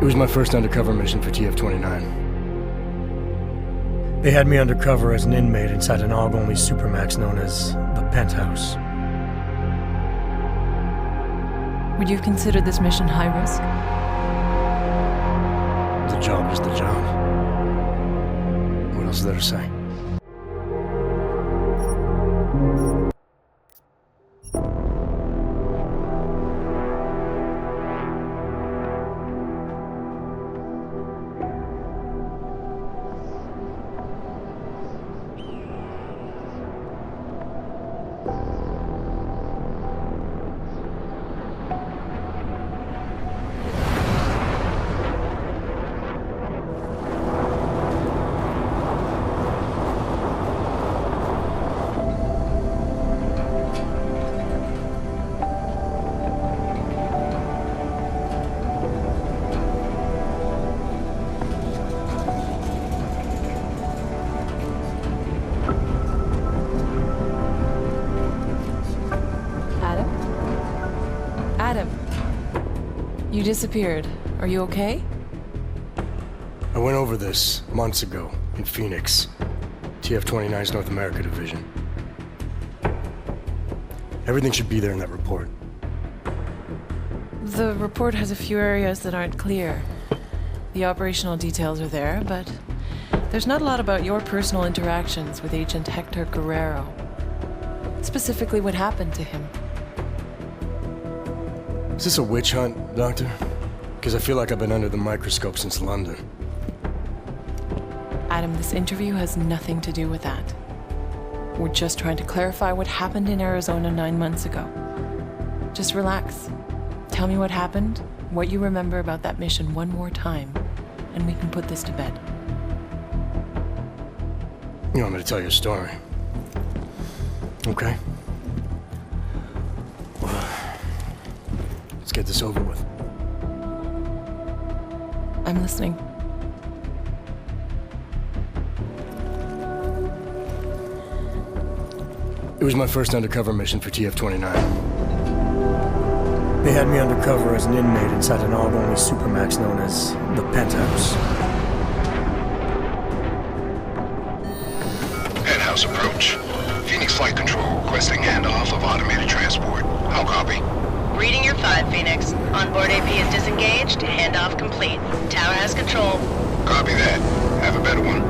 It was my first undercover mission for TF29. They had me undercover as an inmate inside an AUG-only supermax known as the Penthouse. Would you have considered this mission high risk? The job is the job. What else is there to say? Adam, you disappeared. Are you okay? I went over this months ago in Phoenix, TF29's North America division. Everything should be there in that report. The report has a few areas that aren't clear. The operational details are there, but there's not a lot about your personal interactions with Agent Hector Guerrero. Specifically, what happened to him. Is this a witch hunt, Doctor? Because I feel like I've been under the microscope since London. Adam, this interview has nothing to do with that. We're just trying to clarify what happened in Arizona 9 months ago. Just relax. Tell me what happened, what you remember about that mission one more time, and we can put this to bed. You want me to tell you a story? Okay. Well, let's get this over with. I'm listening. It was my first undercover mission for TF29. They had me undercover as an inmate inside an AUG-only supermax known as the Penthouse. Penthouse approach. Phoenix Flight Control requesting handoff of automated transport. How copy? Reading your 5, Phoenix. Onboard AP is disengaged. Handoff complete. Tower has control. Copy that. Have a better one.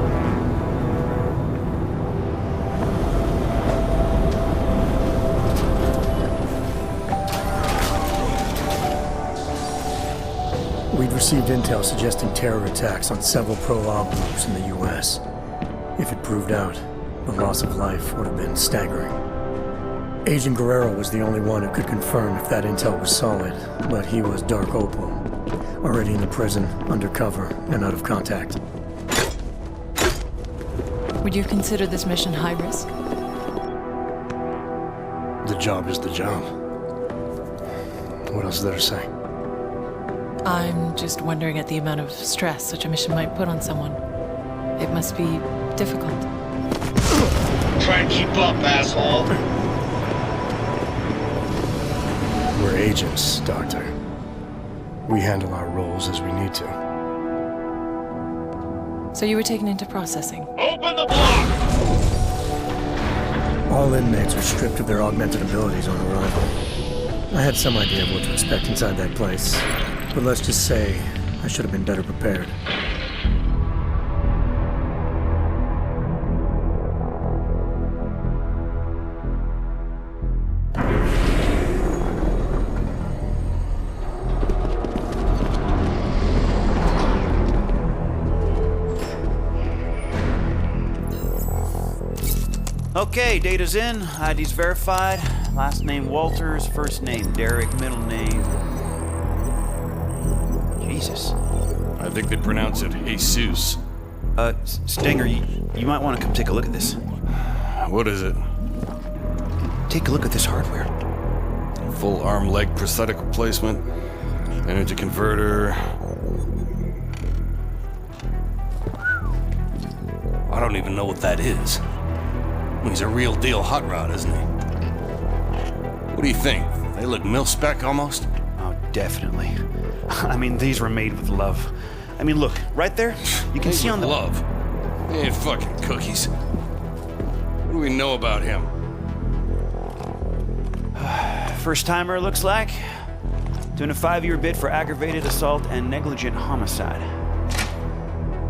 We'd received intel suggesting terror attacks on several pro-AUG groups in the U.S. If it proved out, the loss of life would have been staggering. Agent Guerrero was the only one who could confirm if that intel was solid, but he was Black Opal, already in the prison, undercover, and out of contact. Would you have considered this mission high risk? The job is the job. What else is there to say? I'm just wondering at the amount of stress such a mission might put on someone. It must be difficult. Try and keep up, asshole. We're agents, Doctor. We handle our roles as we need to. So you were taken into processing? Open the block! All inmates are stripped of their augmented abilities on arrival. I had some idea of what to expect inside that place, but let's just say I should have been better prepared. Okay, data's in, ID's verified. Last name Walters, first name Derek, middle name... Jesus. I think they pronounce it Jesus. Stinger, you might want to come take a look at this. What is it? Take a look at this hardware. Full arm leg prosthetic replacement, energy converter. I don't even know what that is. He's a real deal hot rod, isn't he? What do you think? They look mil-spec almost? Oh, definitely. I mean, these were made with love. I mean, look, right there, you can see on the... Love. They ain't fucking cookies. What do we know about him? First timer, looks like. Doing a 5-year bid for aggravated assault and negligent homicide.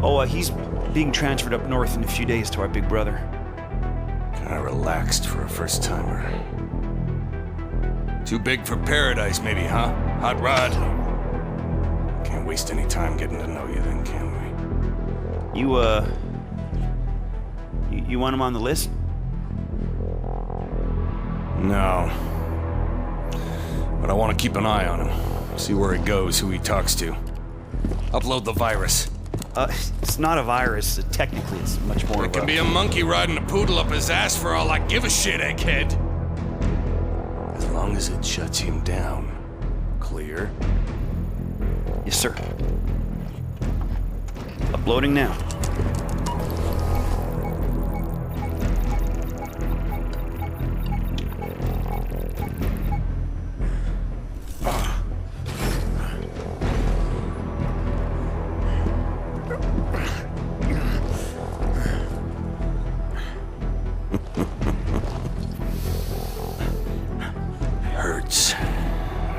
Oh, he's being transferred up north in a few days to our big brother. Kinda relaxed for a first timer. Too big for paradise, maybe, huh? Hot Rod? Can't waste any time getting to know you then, can we? You want him on the list? No. But I want to keep an eye on him. See where he goes, who he talks to. Upload the virus. It's not a virus. Technically, it's much more It of a... can be a monkey riding a poodle up his ass for all I give a shit, egghead. As long as it shuts him down. Clear? Yes, sir. Uploading now. Hurts.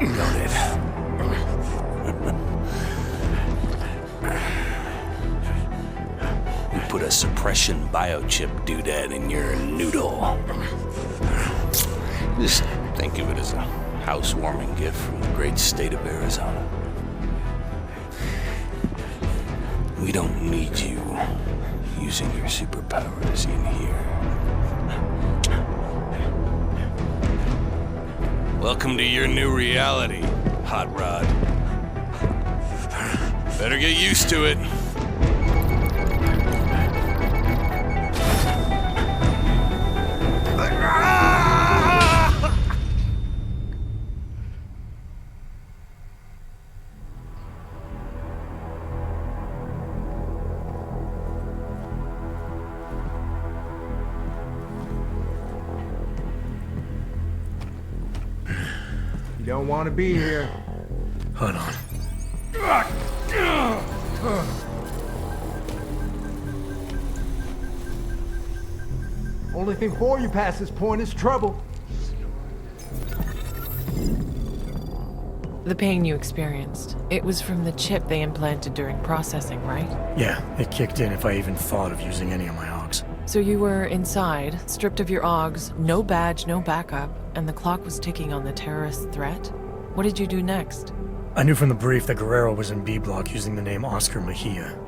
Don't it? We put a suppression biochip doodad in your noodle. Just think of it as a housewarming gift from the great state of Arizona. We don't need you using your superpowers in here. Welcome to your new reality, Hot Rod. Better get used to it. You don't want to be here. Hold on. Only thing for you past this point is trouble. The pain you experienced, it was from the chip they implanted during processing, right? Yeah, it kicked in if I even thought of using any of my augs. So you were inside, stripped of your augs, no badge, no backup, and the clock was ticking on the terrorist threat? What did you do next? I knew from the brief that Guerrero was in B block using the name Oscar Mejia.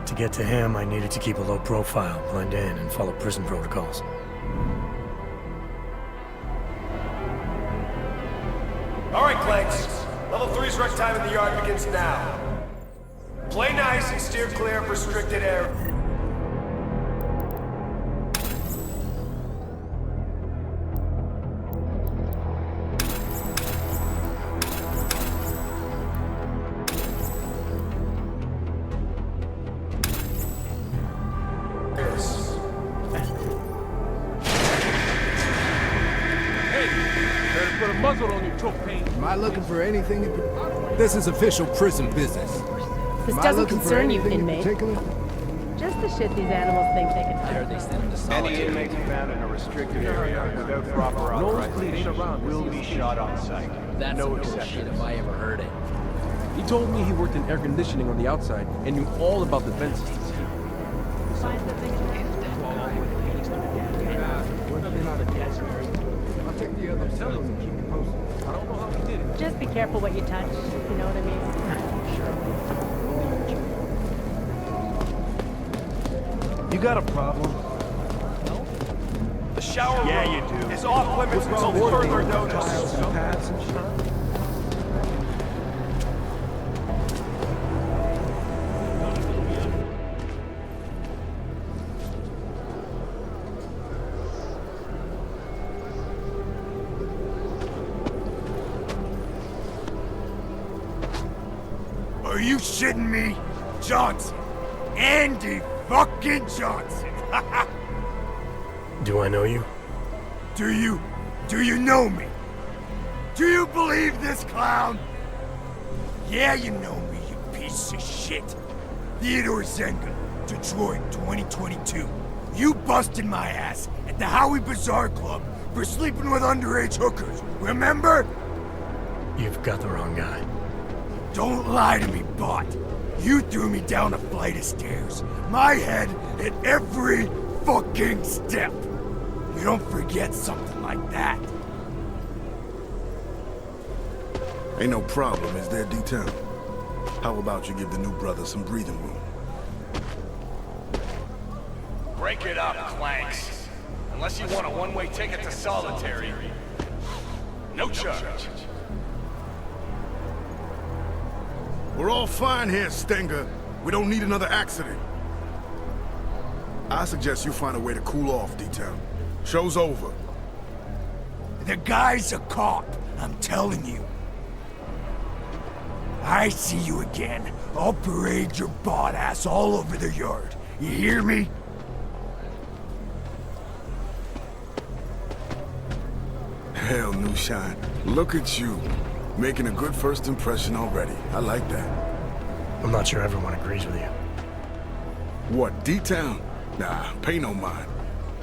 To get to him, I needed to keep a low profile, blend in, and follow prison protocols. All right, Clanks. Level 3's rec time in the yard begins now. Play nice and steer clear of restricted area. Am I looking for anything in particular? This is official prison business. This doesn't concern you, inmate. Just the shit these animals think they can do. Any inmates found in a restricted area without proper authorization will be shot on sight. That's no some bullshit exceptions. if I ever heard it. He told me he worked in air conditioning on the outside and knew all about the vent systems. I'll take the other cells and keep you posted. I don't know how he did it. Just be careful what you touch, if you know what I mean. You got a problem? No? The shower room is off limits until further notice. Are you shitting me? Johnson. Andy fucking Johnson. Do I know you? Do you know me? Do you believe this clown? Yeah, you know me, you piece of shit. Theodore Zenga, Detroit, 2022. You busted my ass at the Howie Bazaar Club for sleeping with underage hookers, remember? You've got the wrong guy. Don't lie to me, bot. You threw me down a flight of stairs. My head at every fucking step. You don't forget something like that. Ain't no problem, is there, D-Town? How about you give the new brother some breathing room? Break it up, Clanks. Unless you want a one-way ticket to solitary. No charge. We're all fine here, Stenger. We don't need another accident. I suggest you find a way to cool off, D-Town. Show's over. The guy's a cop, I'm telling you. I see you again. I'll parade your bot ass all over the yard. You hear me? Hell, New Shine. Look at you. Making a good first impression already. I like that. I'm not sure everyone agrees with you. What, D-Town? Nah, pay no mind.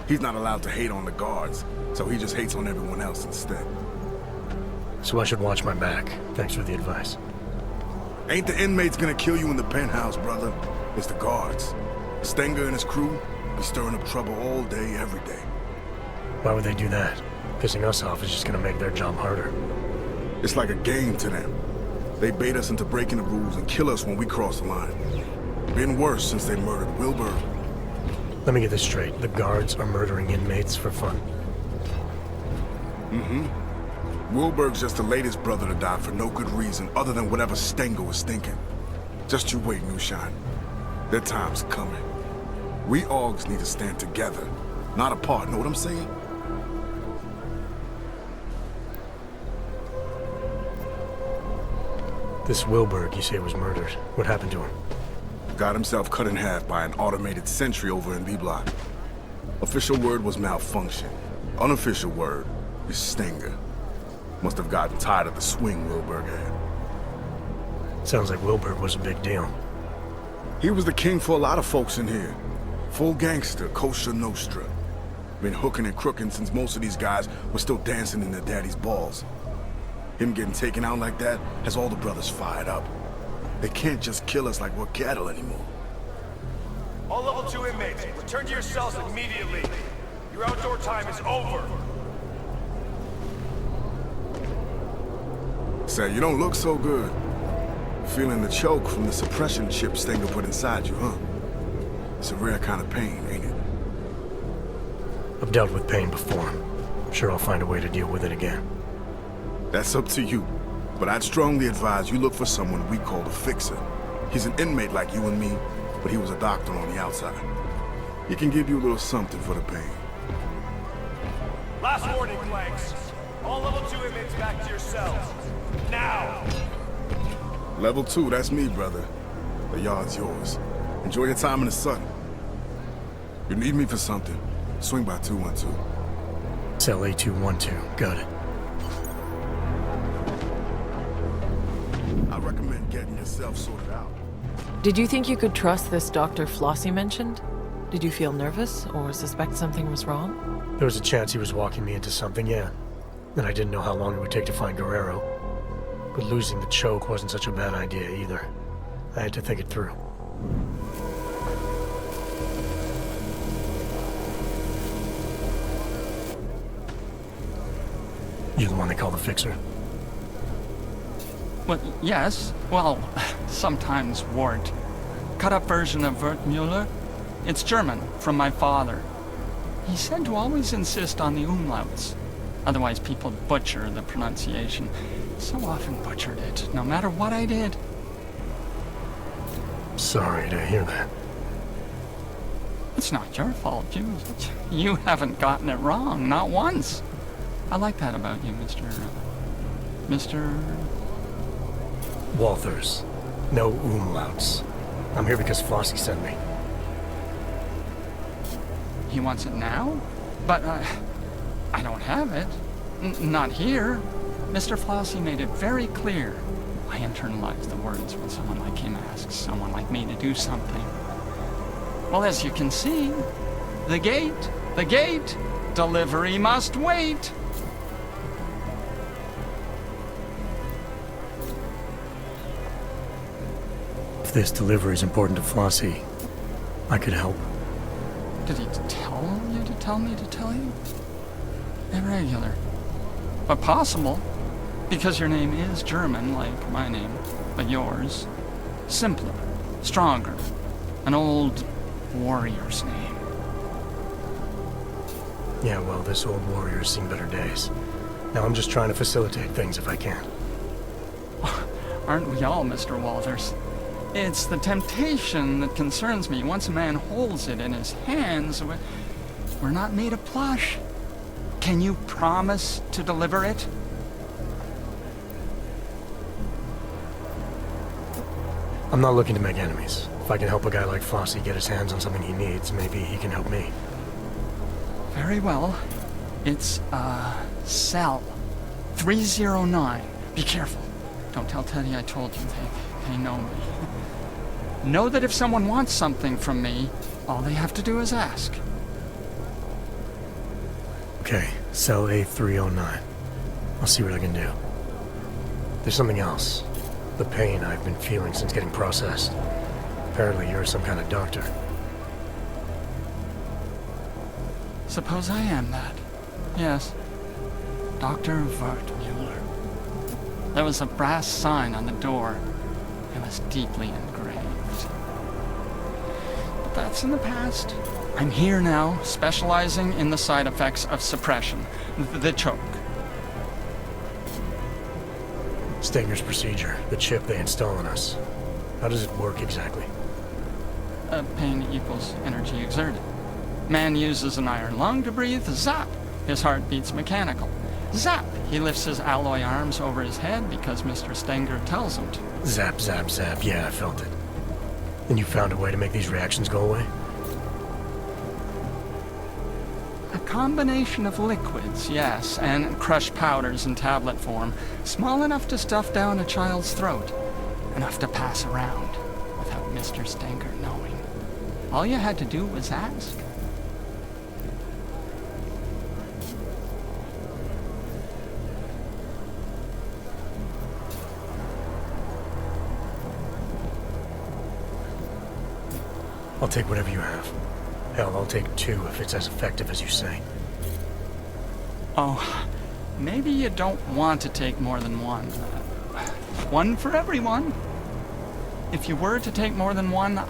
He's not allowed to hate on the guards, so he just hates on everyone else instead. So I should watch my back. Thanks for the advice. Ain't the inmates gonna kill you in the penthouse, brother. It's the guards. Stenger and his crew be stirring up trouble all day, every day. Why would they do that? Pissing us off is just gonna make their job harder. It's like a game to them. They bait us into breaking the rules and kill us when we cross the line. Been worse since they murdered Wilbur. Let me get this straight. The guards are murdering inmates for fun. Mm-hmm. Wilbur's just the latest brother to die for no good reason other than whatever Stenger was thinking. Just you wait, New Shine. Their time's coming. We Augs need to stand together, not apart, know what I'm saying? This Wilbur, you say, was murdered. What happened to him? Got himself cut in half by an automated sentry over in B-Block. Official word was malfunction. Unofficial word is Stenger. Must have gotten tired of the swing Wilbur had. Sounds like Wilbur was a big deal. He was the king for a lot of folks in here. Full gangster, kosher nostra. Been hooking and crooking since most of these guys were still dancing in their daddy's balls. Him getting taken out like that has all the brothers fired up. They can't just kill us like we're cattle anymore. All level 2 inmates, return to your cells immediately. Your outdoor time is over. Say, you don't look so good. Feeling the choke from the suppression chip Stenger put inside you, huh? It's a rare kind of pain, ain't it? I've dealt with pain before. I'm sure I'll find a way to deal with it again. That's up to you. But I'd strongly advise you look for someone we call the Fixer. He's an inmate like you and me, but he was a doctor on the outside. He can give you a little something for the pain. Last warning, Clanks. All level 2 inmates back to your cells. Now! Level 2, that's me, brother. The yard's yours. Enjoy your time in the sun. You need me for something, swing by 212. Cell A212, got it. I recommend getting yourself sorted out. Did you think you could trust this Dr. Flossie mentioned? Did you feel nervous or suspect something was wrong? There was a chance he was walking me into something, yeah. And I didn't know how long it would take to find Guerrero. But losing the choke wasn't such a bad idea either. I had to think it through. You the one they call the Fixer? Well, yes. Well, sometimes Wart. Cut-up version of Wertmüller. It's German, from my father. He said to always insist on the umlauts. Otherwise people butcher the pronunciation. So often butchered it, no matter what I did. Sorry to hear that. It's not your fault. You haven't gotten it wrong, not once. I like that about you, Mr. Walthers. No umlauts. I'm here because Flossie sent me. He wants it now? But, I don't have it. Not here. Mr. Flossie made it very clear. I internalize the words when someone like him asks someone like me to do something. Well, as you can see, the gate, delivery must wait. If this delivery is important to Flossie, I could help. Did he tell you to tell me to tell you? Irregular. But possible, because your name is German, like my name, but yours. Simpler, stronger, an old warrior's name. Yeah, well, this old warrior's seen better days. Now I'm just trying to facilitate things if I can. Aren't we all, Mr. Walters? It's the temptation that concerns me. Once a man holds it in his hands, we're not made of plush. Can you promise to deliver it? I'm not looking to make enemies. If I can help a guy like Flossie get his hands on something he needs, maybe he can help me. Very well. It's, cell 309. Be careful. Don't tell Teddy I told you. They know me. Know that if someone wants something from me, all they have to do is ask. Okay, cell A309. I'll see what I can do. There's something else. The pain I've been feeling since getting processed. Apparently you're some kind of doctor. Suppose I am that. Yes. Dr. Wertmuller. There was a brass sign on the door. It was deeply engraved. But that's in the past. I'm here now, specializing in the side effects of suppression. The choke. Stenger's procedure, the chip they install on us. How does it work exactly? Pain equals energy exerted. Man uses an iron lung to breathe. Zap! His heart beats mechanical. Zap! He lifts his alloy arms over his head because Mr. Stenger tells him to. Zap, zap, zap. Yeah, I felt it. And you found a way to make these reactions go away? A combination of liquids, yes, and crushed powders in tablet form, small enough to stuff down a child's throat, enough to pass around without Mr. Stenger knowing. All you had to do was ask. I'll take whatever you have. Hell, I'll take 2 if it's as effective as you say. Oh, maybe you don't want to take more than 1. 1 for everyone. If you were to take more than 1,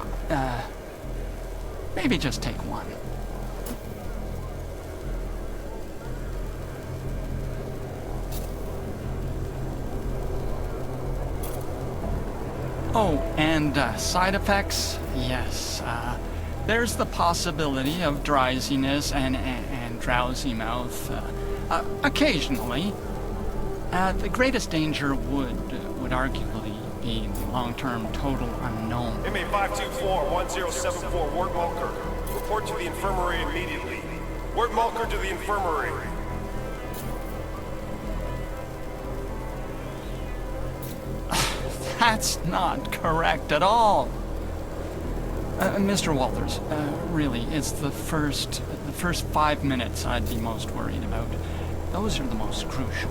maybe just take 1. Oh, and side effects? Yes, there's the possibility of drowsiness and drowsy mouth, occasionally. The greatest danger would arguably be the long-term total unknown. Inmate 524-1074, Ward Mulker. Report to the infirmary immediately. Ward Mulker to the infirmary. That's not correct at all. Mr. Walters, really, it's the first 5 minutes I'd be most worried about. Those are the most crucial.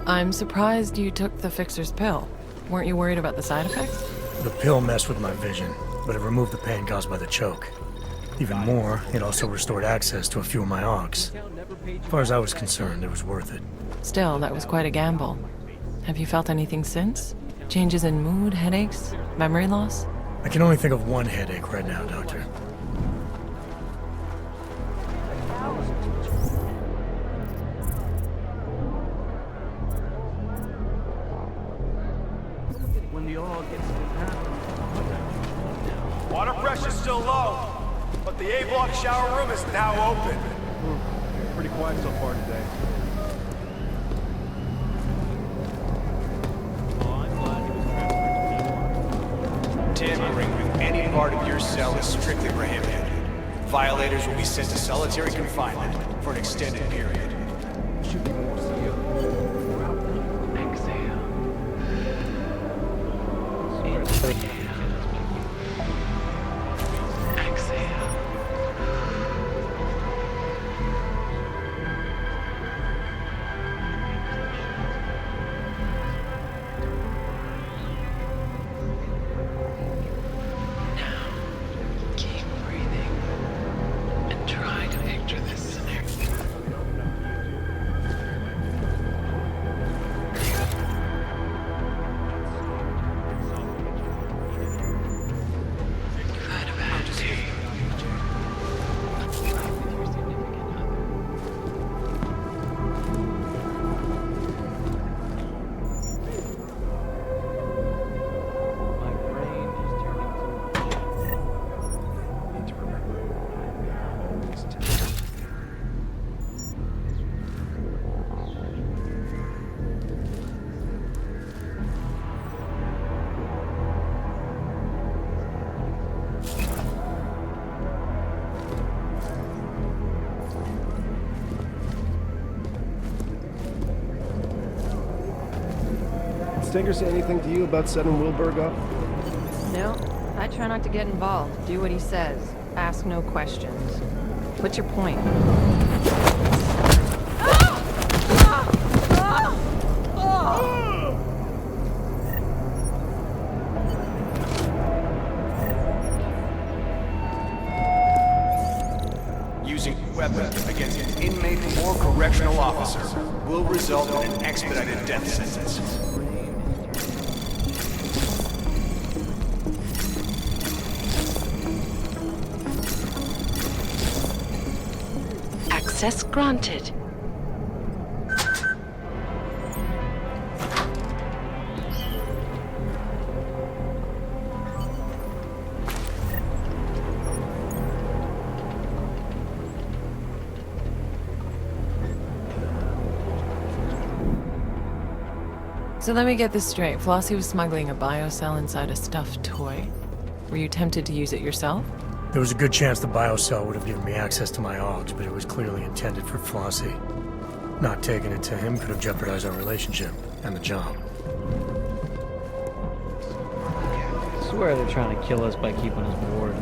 I'm surprised you took the fixer's pill. Weren't you worried about the side effects? The pill messed with my vision, but it removed the pain caused by the choke. Even more, it also restored access to a few of my augs. As far as I was concerned, it was worth it. Still, that was quite a gamble. Have you felt anything since? Changes in mood, headaches, memory loss? I can only think of one headache right now, Doctor. Water pressure's still low, but the A-block shower room is now open. Pretty quiet so far today. part of your cell is strictly prohibited. Violators will be sent to solitary confinement for an extended period. Stinker say anything to you about setting Wilburg up? No, I try not to get involved. Do what he says. Ask no questions. What's your point? Using weapons against an inmate or correctional officer will result in an expedited death sentence. Access granted. So let me get this straight. Flossie was smuggling a biocell inside a stuffed toy. Were you tempted to use it yourself? There was a good chance the biocell would have given me access to my augs, but it was clearly intended for Flossie. Not taking it to him could have jeopardized our relationship and the job. I swear they're trying to kill us by keeping us bored.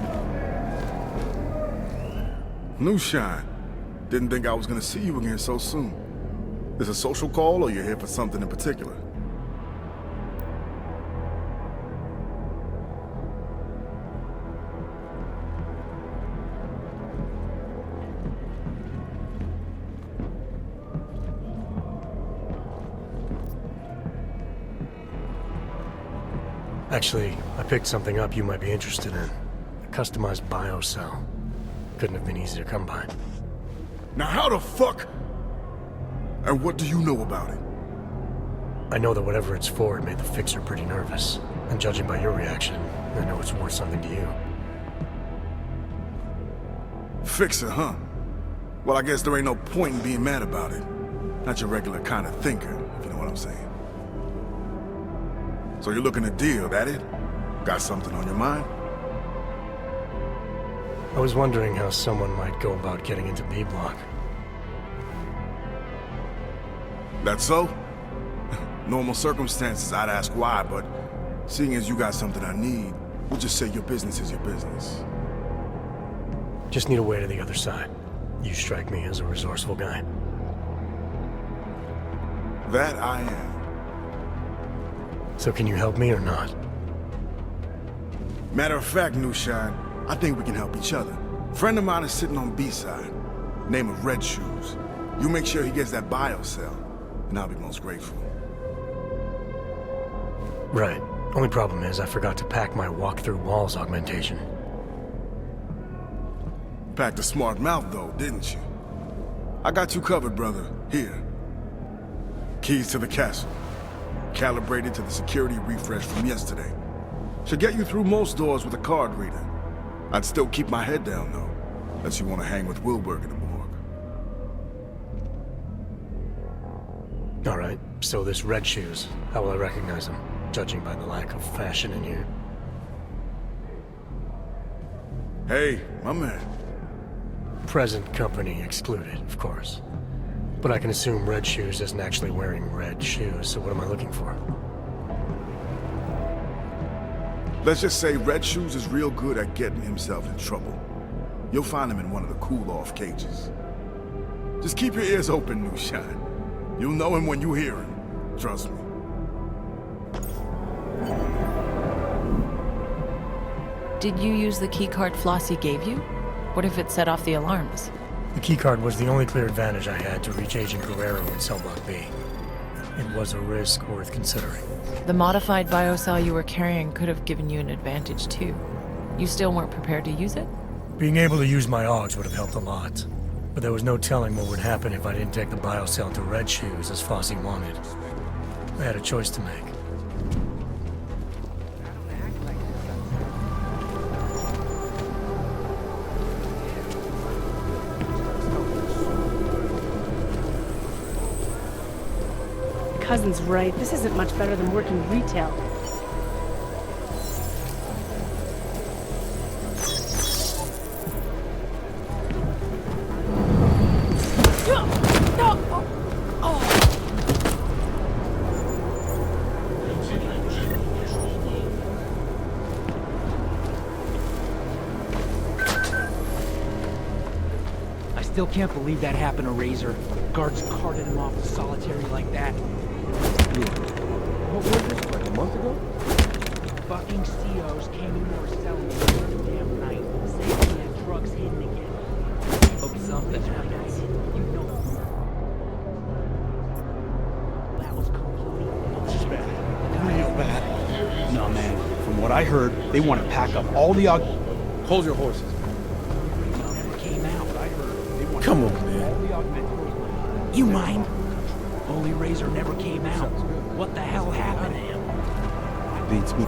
New Shine. Didn't think I was gonna see you again so soon. Is a social call or you're here for something in particular? Actually, I picked something up you might be interested in. A customized biocell. Couldn't have been easy to come by. Now how the fuck? And what do you know about it? I know that whatever it's for, it made the fixer pretty nervous. And judging by your reaction, I know it's worth something to you. Fixer, huh? Well, I guess there ain't no point in being mad about it. Not your regular kind of thinker, if you know what I'm saying. So you're looking to deal, that it? Got something on your mind? I was wondering how someone might go about getting into B-Block. That so? Normal circumstances, I'd ask why, but seeing as you got something I need, we'll just say your business is your business. Just need a way to the other side. You strike me as a resourceful guy. That I am. So can you help me or not? Matter of fact, New Shine, I think we can help each other. Friend of mine is sitting on B-side. Name of Red Shoes. You make sure he gets that biocell, and I'll be most grateful. Right. Only problem is I forgot to pack my walk-through walls augmentation. Packed a smart mouth though, didn't you? I got you covered, brother. Here. Keys to the castle. Calibrated to the security refresh from yesterday. Should get you through most doors with a card reader. I'd still keep my head down though, unless you want to hang with Wilburg in the morgue. Alright, so this Red Shoes, how will I recognize him? Judging by the lack of fashion in here. Hey, my man. Present company excluded, of course. But I can assume Red Shoes isn't actually wearing red shoes, so what am I looking for? Let's just say Red Shoes is real good at getting himself in trouble. You'll find him in one of the cool-off cages. Just keep your ears open, New Shine. You'll know him when you hear him. Trust me. Did you use the keycard Flossie gave you? What if it set off the alarms? The keycard was the only clear advantage I had to reach Agent Guerrero in Cell Block B. It was a risk worth considering. The modified biocell you were carrying could have given you an advantage too. You still weren't prepared to use it? Being able to use my augs would have helped a lot. But there was no telling what would happen if I didn't take the biocell to Red Shoes as Flossie wanted. I had a choice to make. Cousin's right. This isn't much better than working retail. I still can't believe that happened to Razor. Guards carted him off to solitary like that. What was this, like a month ago? Fucking COs came in there selling me the damn night. Saying he had drugs hidden again. Hope something happens. You know. That was completely... It's bad. Real bad. No, man. From what I heard, they want to pack up all the Hold your horses. Never came out. I heard they want Come on, all man. the augmentations. You mind? Only Razor never came out. What the hell happened to him? Beats me.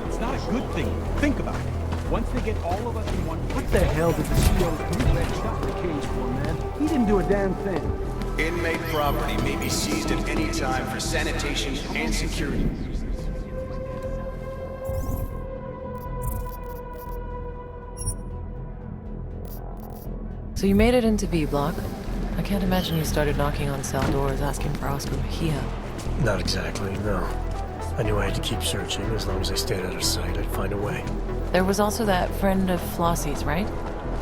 It's not a good thing. Think about it. Once they get all of us in one place... What the hell did the CO do that shot in the cage for, man? He didn't do a damn thing. Inmate property may be seized at any time for sanitation and security. So you made it into B block. I can't imagine you started knocking on cell doors asking for Oscar Mejia. Not exactly, no. I knew I had to keep searching. As long as I stayed out of sight, I'd find a way. There was also that friend of Flossie's, right?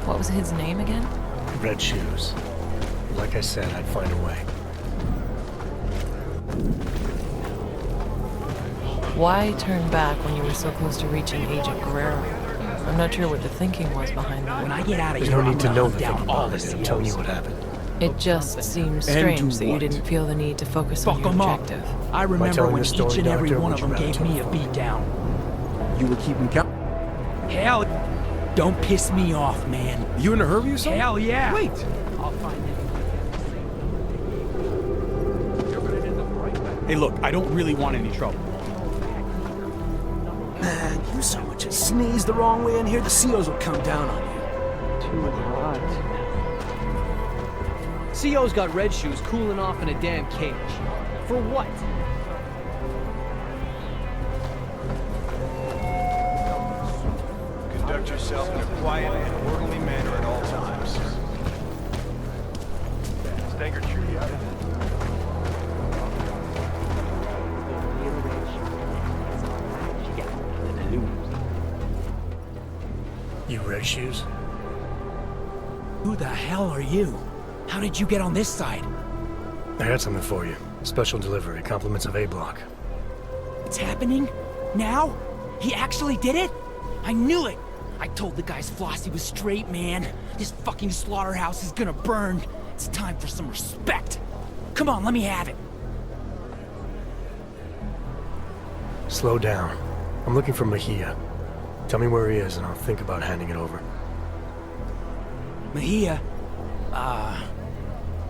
What was his name again? Red Shoes. Like I said, I'd find a way. Why turn back when you were so close to reaching Agent Guerrero? I'm not sure what the thinking was behind that. When I get out of There's here, no need to know the down thing all about the it. I'm COs. telling you what happened. It just seems And strange to that you what? didn't feel the need to focus on Fuck your 'em up. objective. I remember telling when the each story, and every Doctor, one would of you them rather gave tell me the a phone? beat down. You were keeping count. Hell, don't piss me off, man. You in a hurry or something? Hell yeah. Wait. I'll find it. Hey, look, I don't really want any trouble. Man, you so much as sneeze the wrong way in here, the COs will come down on you. Too hot. CO's got Red Shoes cooling off in a damn cage. For what? Conduct yourself in a quiet and orderly manner at all times. Stanger tree out. You Red Shoes? Who the hell are you? How did you get on this side? I had something for you. Special delivery, compliments of A block. It's happening? Now? He actually did it? I knew it! I told the guys Flossie was straight, man. This fucking slaughterhouse is gonna burn. It's time for some respect. Come on, let me have it. Slow down. I'm looking for Mejia. Tell me where he is and I'll think about handing it over. Mejia?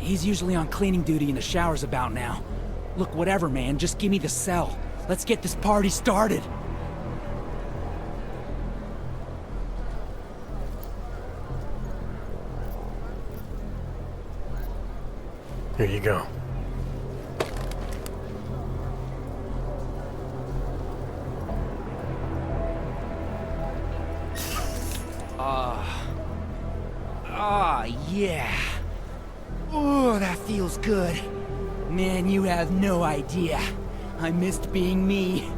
He's usually on cleaning duty in the showers about now. Look, whatever, man, just give me the cell. Let's get this party started. Here you go. Yeah. Oh, that feels good. Man, you have no idea. I missed being me.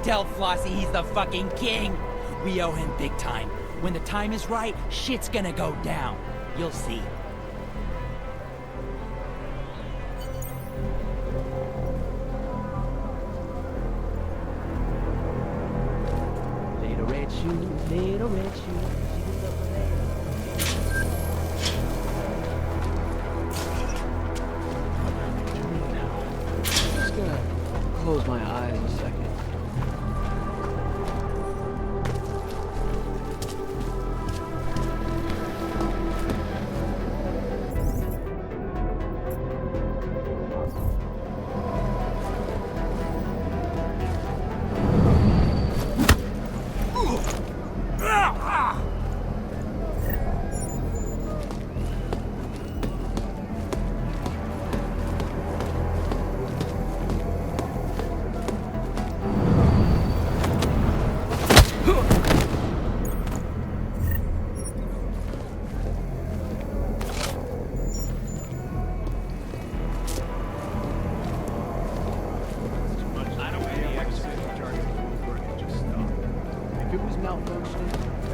Tell Flossie he's the fucking king. We owe him big time. When the time is right, shit's gonna go down. You'll see. Little red shoes, little red shoes. Just gonna close my eyes a second.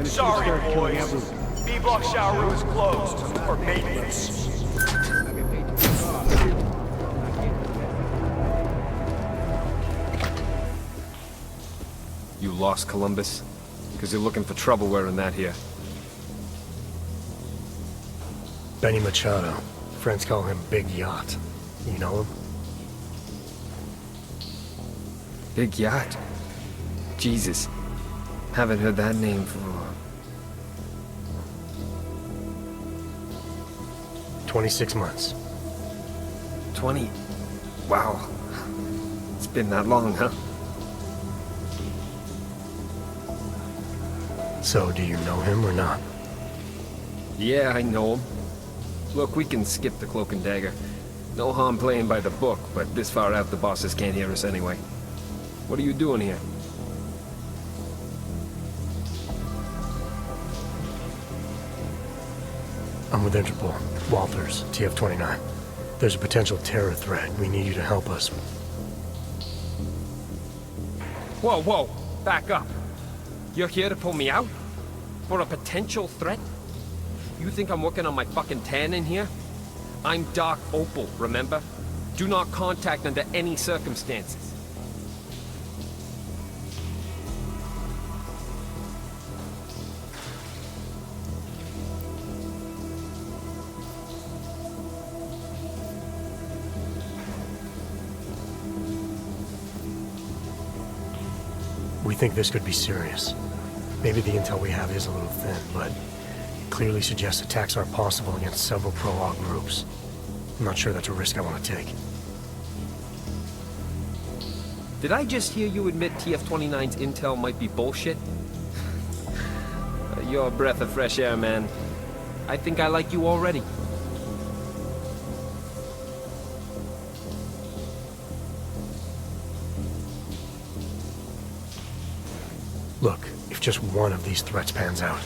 Sorry, boys. B-block shower room is closed for maintenance. You lost Columbus? Because you're looking for trouble wearing that here. Benny Machado. Friends call him Big Yacht. You know him? Big Yacht? Jesus. Haven't heard that name for... 26 months. 20? Wow. It's been that long, huh? So, do you know him or not? Yeah, I know him. Look, we can skip the cloak and dagger. No harm playing by the book, but this far out the bosses can't hear us anyway. What are you doing here? I'm with Interpol. Walters, TF29. There's a potential terror threat. We need you to help us. Whoa, whoa! Back up! You're here to pull me out? For a potential threat? You think I'm working on my fucking tan in here? I'm Black Opal, remember? Do not contact under any circumstances. We think this could be serious. Maybe the intel we have is a little thin, but it clearly suggests attacks are possible against several pro-Aug groups. I'm not sure that's a risk I want to take. Did I just hear you admit TF29's intel might be bullshit? You're a breath of fresh air, man. I think I like you already. Look, if just one of these threats pans out,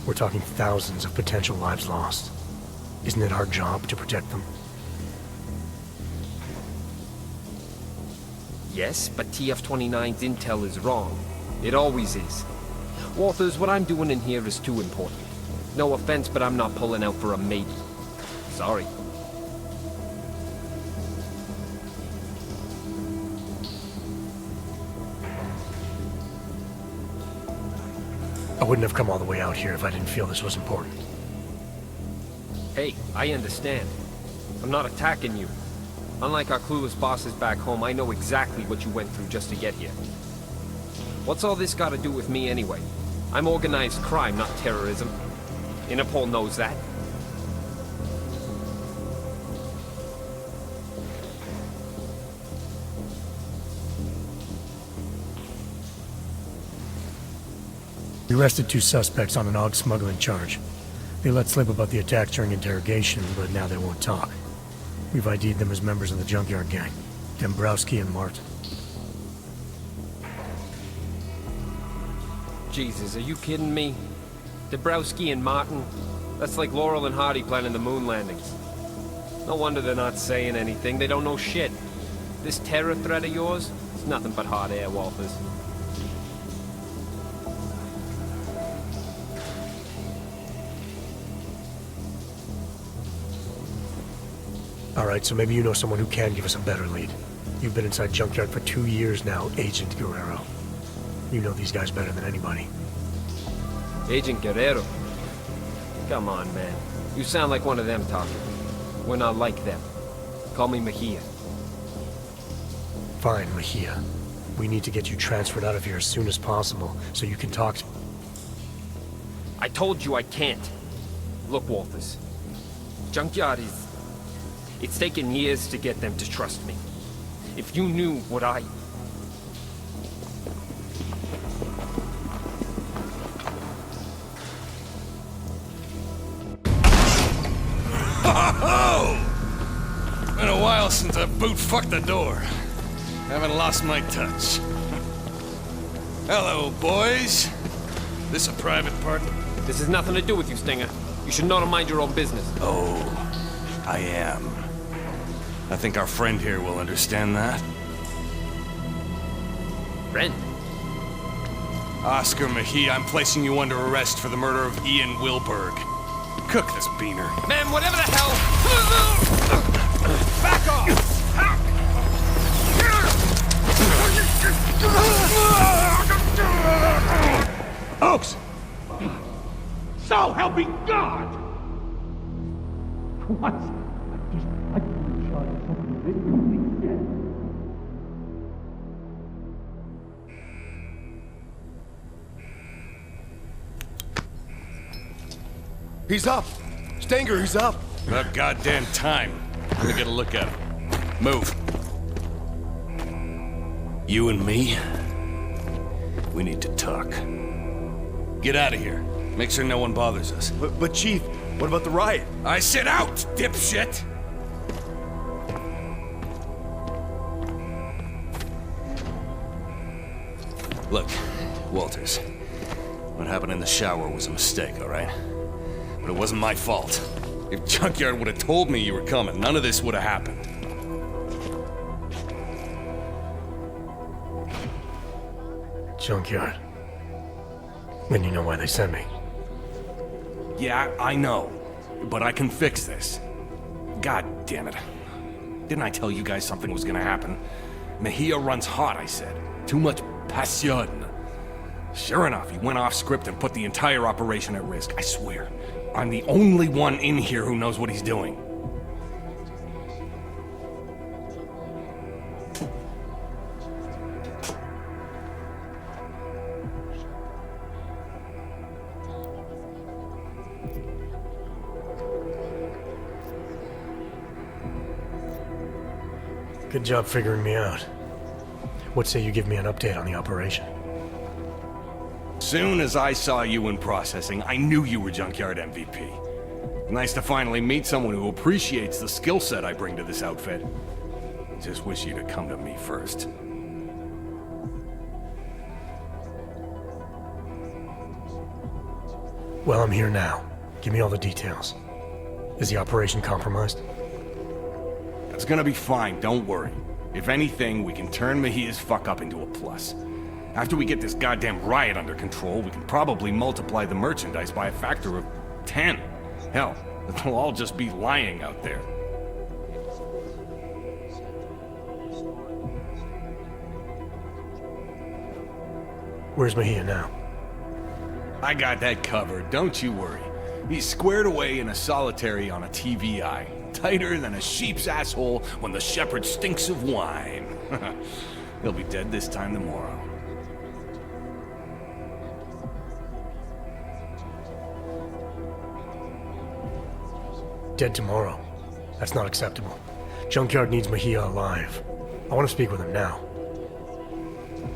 we're talking thousands of potential lives lost. Isn't it our job to protect them? Yes, but TF29's intel is wrong. It always is. Walters, what I'm doing in here is too important. No offense, but I'm not pulling out for a maybe. Sorry. I wouldn't have come all the way out here if I didn't feel this was important. Hey, I understand. I'm not attacking you. Unlike our clueless bosses back home, I know exactly what you went through just to get here. What's all this got to do with me anyway? I'm organized crime, not terrorism. Interpol knows that. We arrested 2 suspects on an AUG smuggling charge. They let slip about the attack during interrogation, but now they won't talk. We've ID'd them as members of the Junkyard Gang, Dombrowski and Martin. Jesus, are you kidding me? Dombrowski and Martin? That's like Laurel and Hardy planning the moon landings. No wonder they're not saying anything. They don't know shit. This terror threat of yours? It's nothing but hot air, Walters. Alright, so maybe you know someone who can give us a better lead. You've been inside Junkyard for 2 years now, Agent Guerrero. You know these guys better than anybody. Agent Guerrero? Come on, man. You sound like one of them talking. We're not like them. Call me Mejia. Fine, Mejia. We need to get you transferred out of here as soon as possible, so you can talk to... I told you I can't. Look, Walters. Junkyard is... It's taken years to get them to trust me. If you knew what I... Ho-ho-ho! Been a while since I boot-fucked the door. Haven't lost my touch. Hello, boys. This a private part? This has nothing to do with you, Stinger. You should know to mind your own business. Oh, I am. I think our friend here will understand that. Friend? Oscar Mejia, I'm placing you under arrest for the murder of Ian Wilberg. Cook this beaner. Man, whatever the hell... Back off! Oaks! So help me God! What? He's up! Stanger, he's up! About goddamn time. Let me get a look at him. Move. You and me? We need to talk. Get out of here. Make sure no one bothers us. But Chief, what about the riot? I said out, dipshit! Look, Walters. What happened in the shower was a mistake, all right? But it wasn't my fault. If Junkyard would have told me you were coming, none of this would have happened. Junkyard. Then you know why they sent me. Yeah, I know. But I can fix this. God damn it. Didn't I tell you guys something was gonna happen? Mejia runs hot, I said. Too much passion. Sure enough, he went off script and put the entire operation at risk. I swear. I'm the only one in here who knows what he's doing. Good job figuring me out. What say you give me an update on the operation? Soon as I saw you in processing, I knew you were Junkyard MVP. Nice to finally meet someone who appreciates the skill set I bring to this outfit. Just wish you'd have come to me first. Well, I'm here now. Give me all the details. Is the operation compromised? It's gonna be fine, don't worry. If anything, we can turn Mejia's fuck up into a plus. After we get this goddamn riot under control, we can probably multiply the merchandise by a factor of 10. Hell, they'll all just be lying out there. Where's Mejia now? I got that covered, don't you worry. He's squared away in a solitary on a TVI. Tighter than a sheep's asshole when the shepherd stinks of wine. He'll be dead this time tomorrow. dead tomorrow. That's not acceptable. Junkyard needs Mejia alive. I want to speak with him now.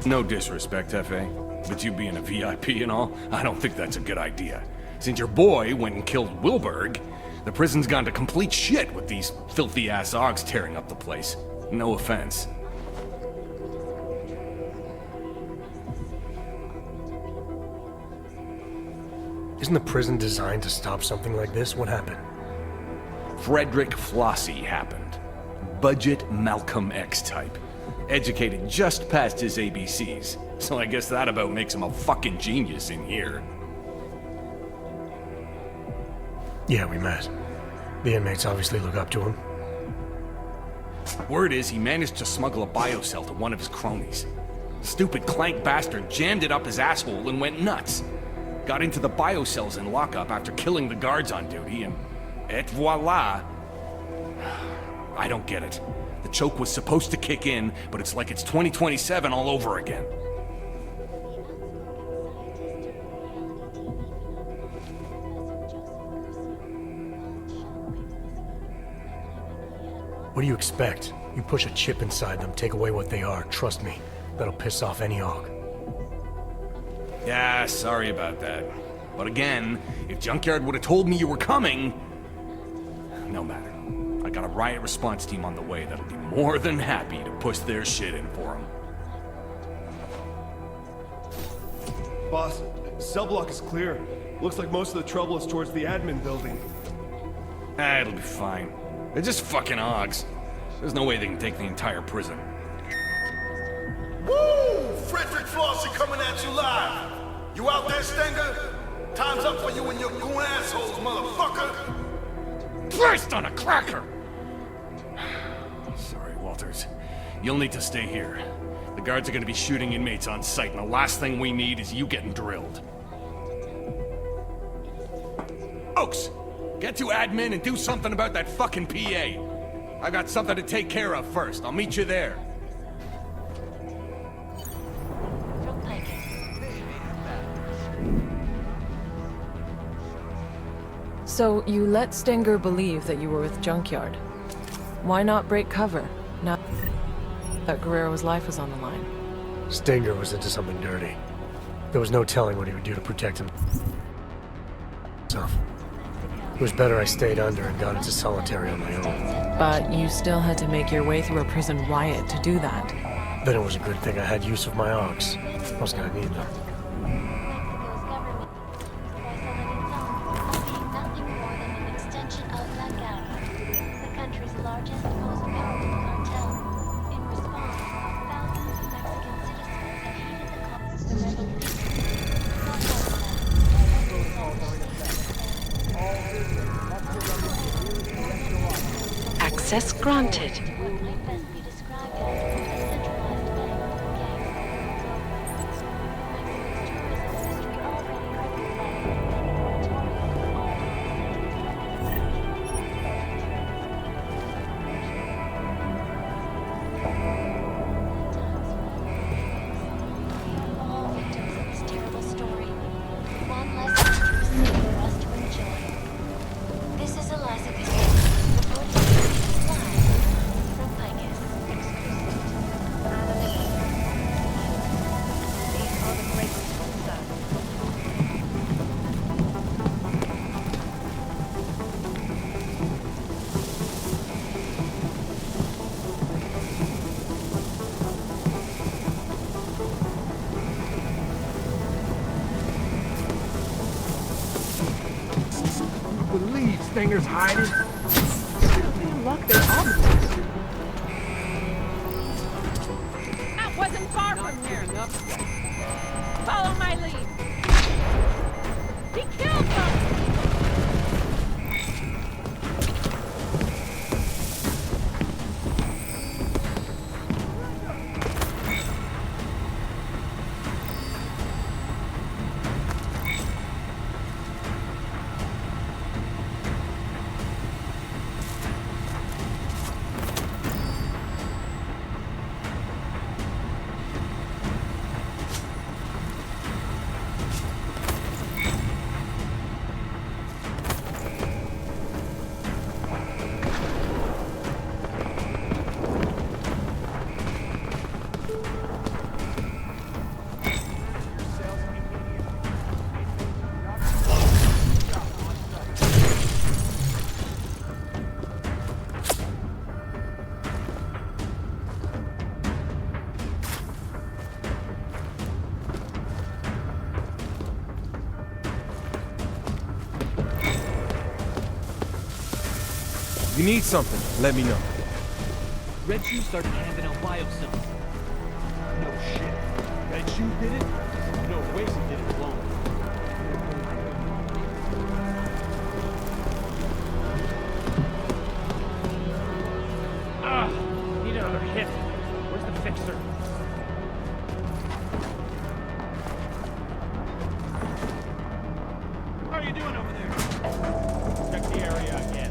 No disrespect, F.A., but you being a VIP and all, I don't think that's a good idea. Since your boy went and killed Wilberg, the prison's gone to complete shit with these filthy-ass Augs tearing up the place. No offense. Isn't the prison designed to stop something like this? What happened? Frederick Flossie happened. Budget Malcolm X type. Educated just past his ABCs. So I guess that about makes him a fucking genius in here. Yeah, we met. The inmates obviously look up to him. Word is he managed to smuggle a biocell to one of his cronies. Stupid clank bastard jammed it up his asshole and went nuts. Got into the biocells in lockup after killing the guards on duty, and et voila. I don't get it. The choke was supposed to kick in, but it's like it's 2027 all over again. What do you expect? You push a chip inside them, take away what they are. Trust me, that'll piss off any Aug. Yeah, sorry about that. But again, if Junkyard would have told me you were coming... No matter. I got a riot response team on the way that'll be more than happy to push their shit in for them. Boss, cell block is clear. Looks like most of the trouble is towards the admin building. Ah, it'll be fine. They're just fucking Augs. There's no way they can take the entire prison. Woo! Frederick Flossie coming at you live. You out there, Stenger? Time's up for you and your goon assholes, motherfucker! Christ on a cracker! Sorry, Walters. You'll need to stay here. The guards are gonna be shooting inmates on sight, and the last thing we need is you getting drilled. Oaks! Get to admin and do something about that fucking PA. I got something to take care of first. I'll meet you there. So you let Stenger believe that you were with Junkyard. Why not break cover, now that Guerrero's life was on the line? Stenger was into something dirty. There was no telling what he would do to protect himself. It was better I stayed under and got into solitary on my own. But you still had to make your way through a prison riot to do that. Then it was a good thing I had use of my Augs. I was gonna need them. Access granted. Stenger's hiding. Man, luck, they're obvious. That wasn't far from here. Follow my lead. He killed them! If you need something, let me know. Red Shoe started handing out biosims. No shit. Red Shoe did it? No way he did it alone. Need another hit. Where's the fixer? How are you doing over there? Check the area again.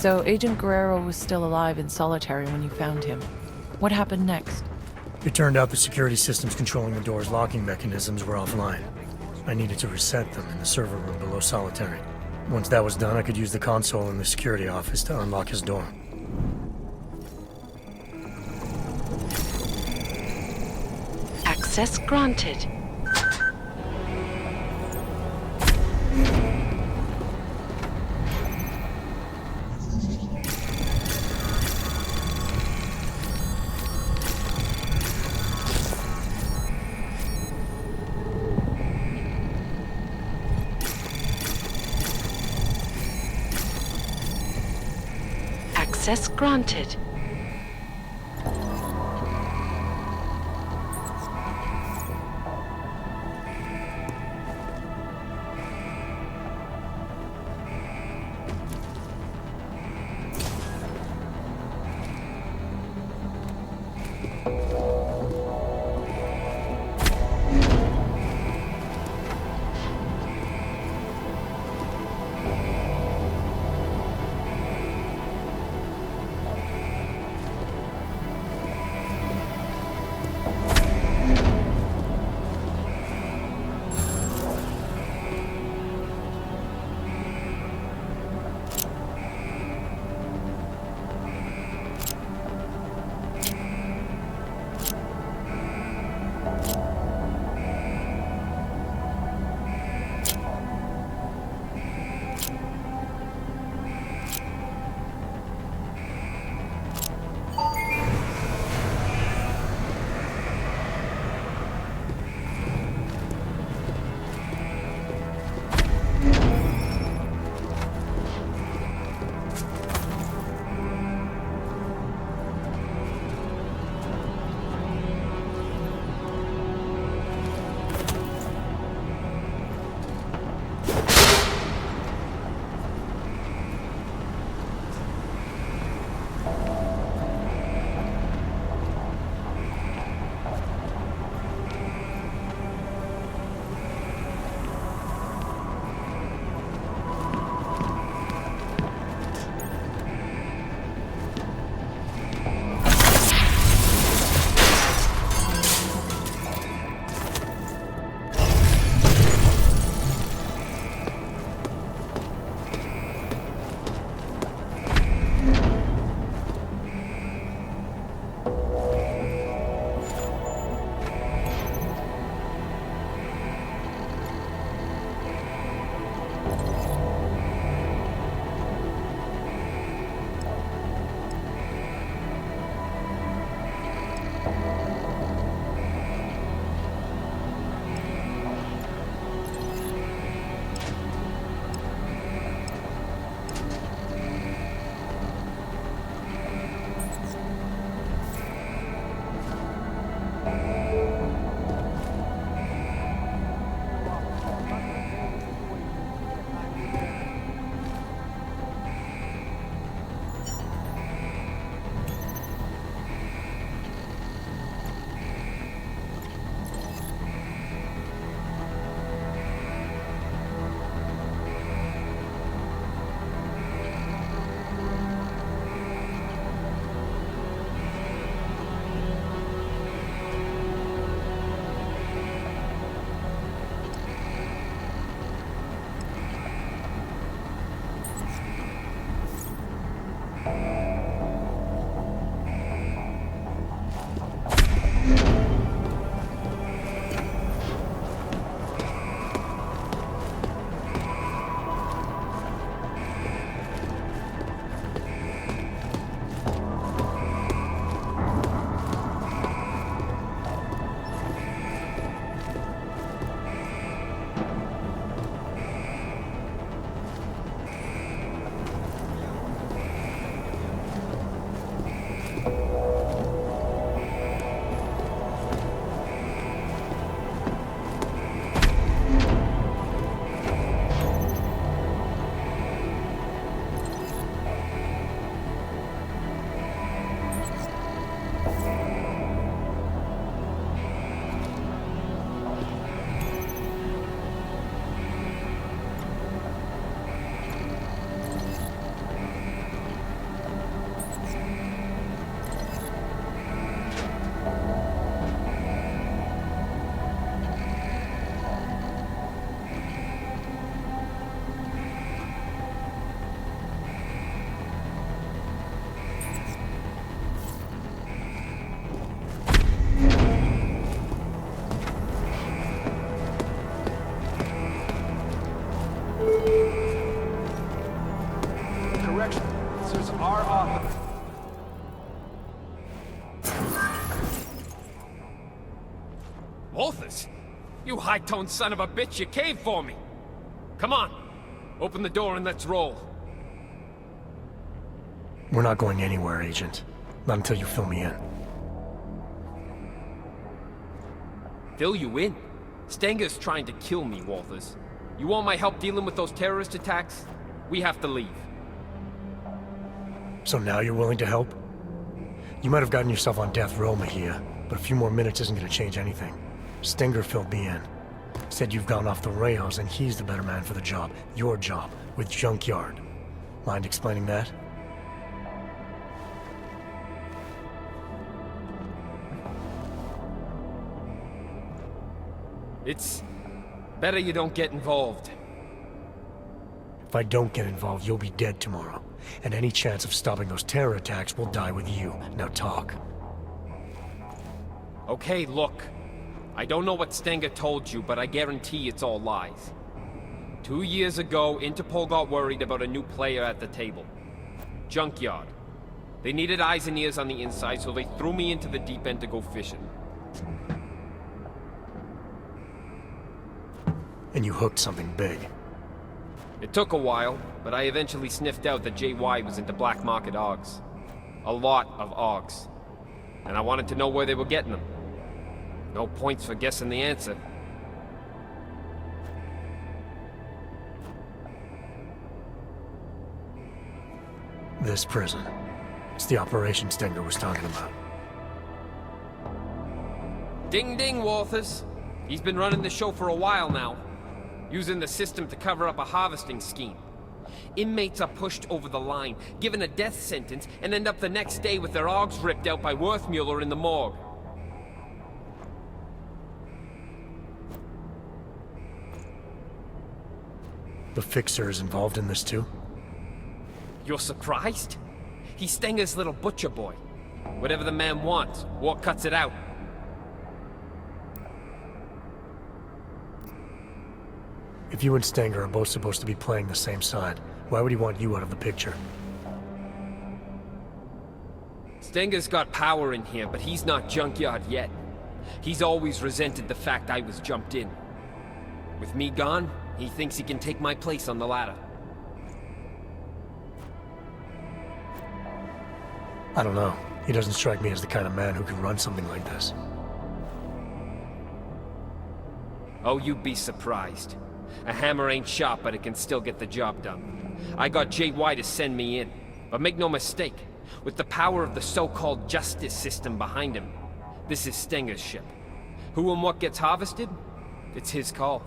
So Agent Guerrero was still alive in solitary when you found him. What happened next? It turned out the security systems controlling the door's locking mechanisms were offline. I needed to reset them in the server room below solitary. Once that was done, I could use the console in the security office to unlock his door. Access granted. Access granted. You high-toned son of a bitch, you caved for me! Come on! Open the door and let's roll. We're not going anywhere, Agent. Not until you fill me in. Fill you in? Stenger's trying to kill me, Walters. You want my help dealing with those terrorist attacks? We have to leave. So now you're willing to help? You might have gotten yourself on death row, Mejia, but a few more minutes isn't going to change anything. Stenger filled me in. Said you've gone off the rails and he's the better man for the job. Your job, with Junkyard. Mind explaining that? It's better you don't get involved. If I don't get involved, you'll be dead tomorrow. And any chance of stopping those terror attacks will die with you. Now talk. Okay, look. I don't know what Stenger told you, but I guarantee it's all lies. 2 years ago, Interpol got worried about a new player at the table. Junkyard. They needed eyes and ears on the inside, so they threw me into the deep end to go fishing. And you hooked something big. It took a while, but I eventually sniffed out that JY was into black market AUGs. A lot of AUGs. And I wanted to know where they were getting them. No points for guessing the answer. This prison. It's the operation Stenger was talking about. Ding ding, Walters. He's been running the show for a while now. Using the system to cover up a harvesting scheme. Inmates are pushed over the line, given a death sentence, and end up the next day with their AUGs ripped out by Worthmuller in the morgue. The Fixer is involved in this too? You're surprised? He's Stenger's little butcher boy. Whatever the man wants, war cuts it out. If you and Stenger are both supposed to be playing the same side, why would he want you out of the picture? Stenger's got power in here, but he's not Junkyard yet. He's always resented the fact I was jumped in. With me gone, he thinks he can take my place on the ladder. I don't know. He doesn't strike me as the kind of man who could run something like this. Oh, you'd be surprised. A hammer ain't sharp, but it can still get the job done. I got JY to send me in. But make no mistake, with the power of the so-called justice system behind him, this is Stenger's ship. Who and what gets harvested? It's his call.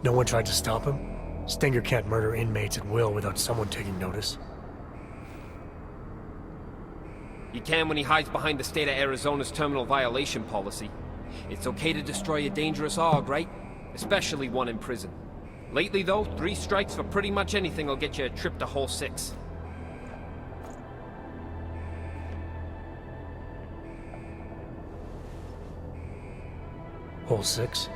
No one tried to stop him? Stenger can't murder inmates at will without someone taking notice. He can when he hides behind the state of Arizona's terminal violation policy. It's okay to destroy a dangerous AUG, right? Especially one in prison. Lately, though, 3 strikes for pretty much anything will get you a trip to Hole 6. Hole 6?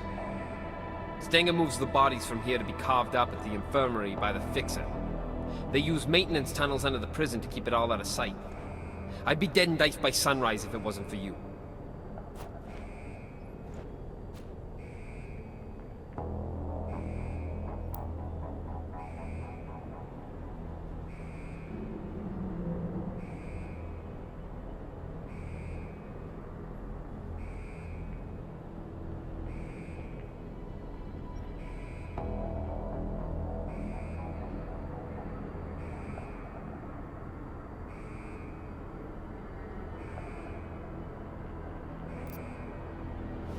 Stenger moves the bodies from here to be carved up at the infirmary by the Fixer. They use maintenance tunnels under the prison to keep it all out of sight. I'd be dead and diced by sunrise if it wasn't for you.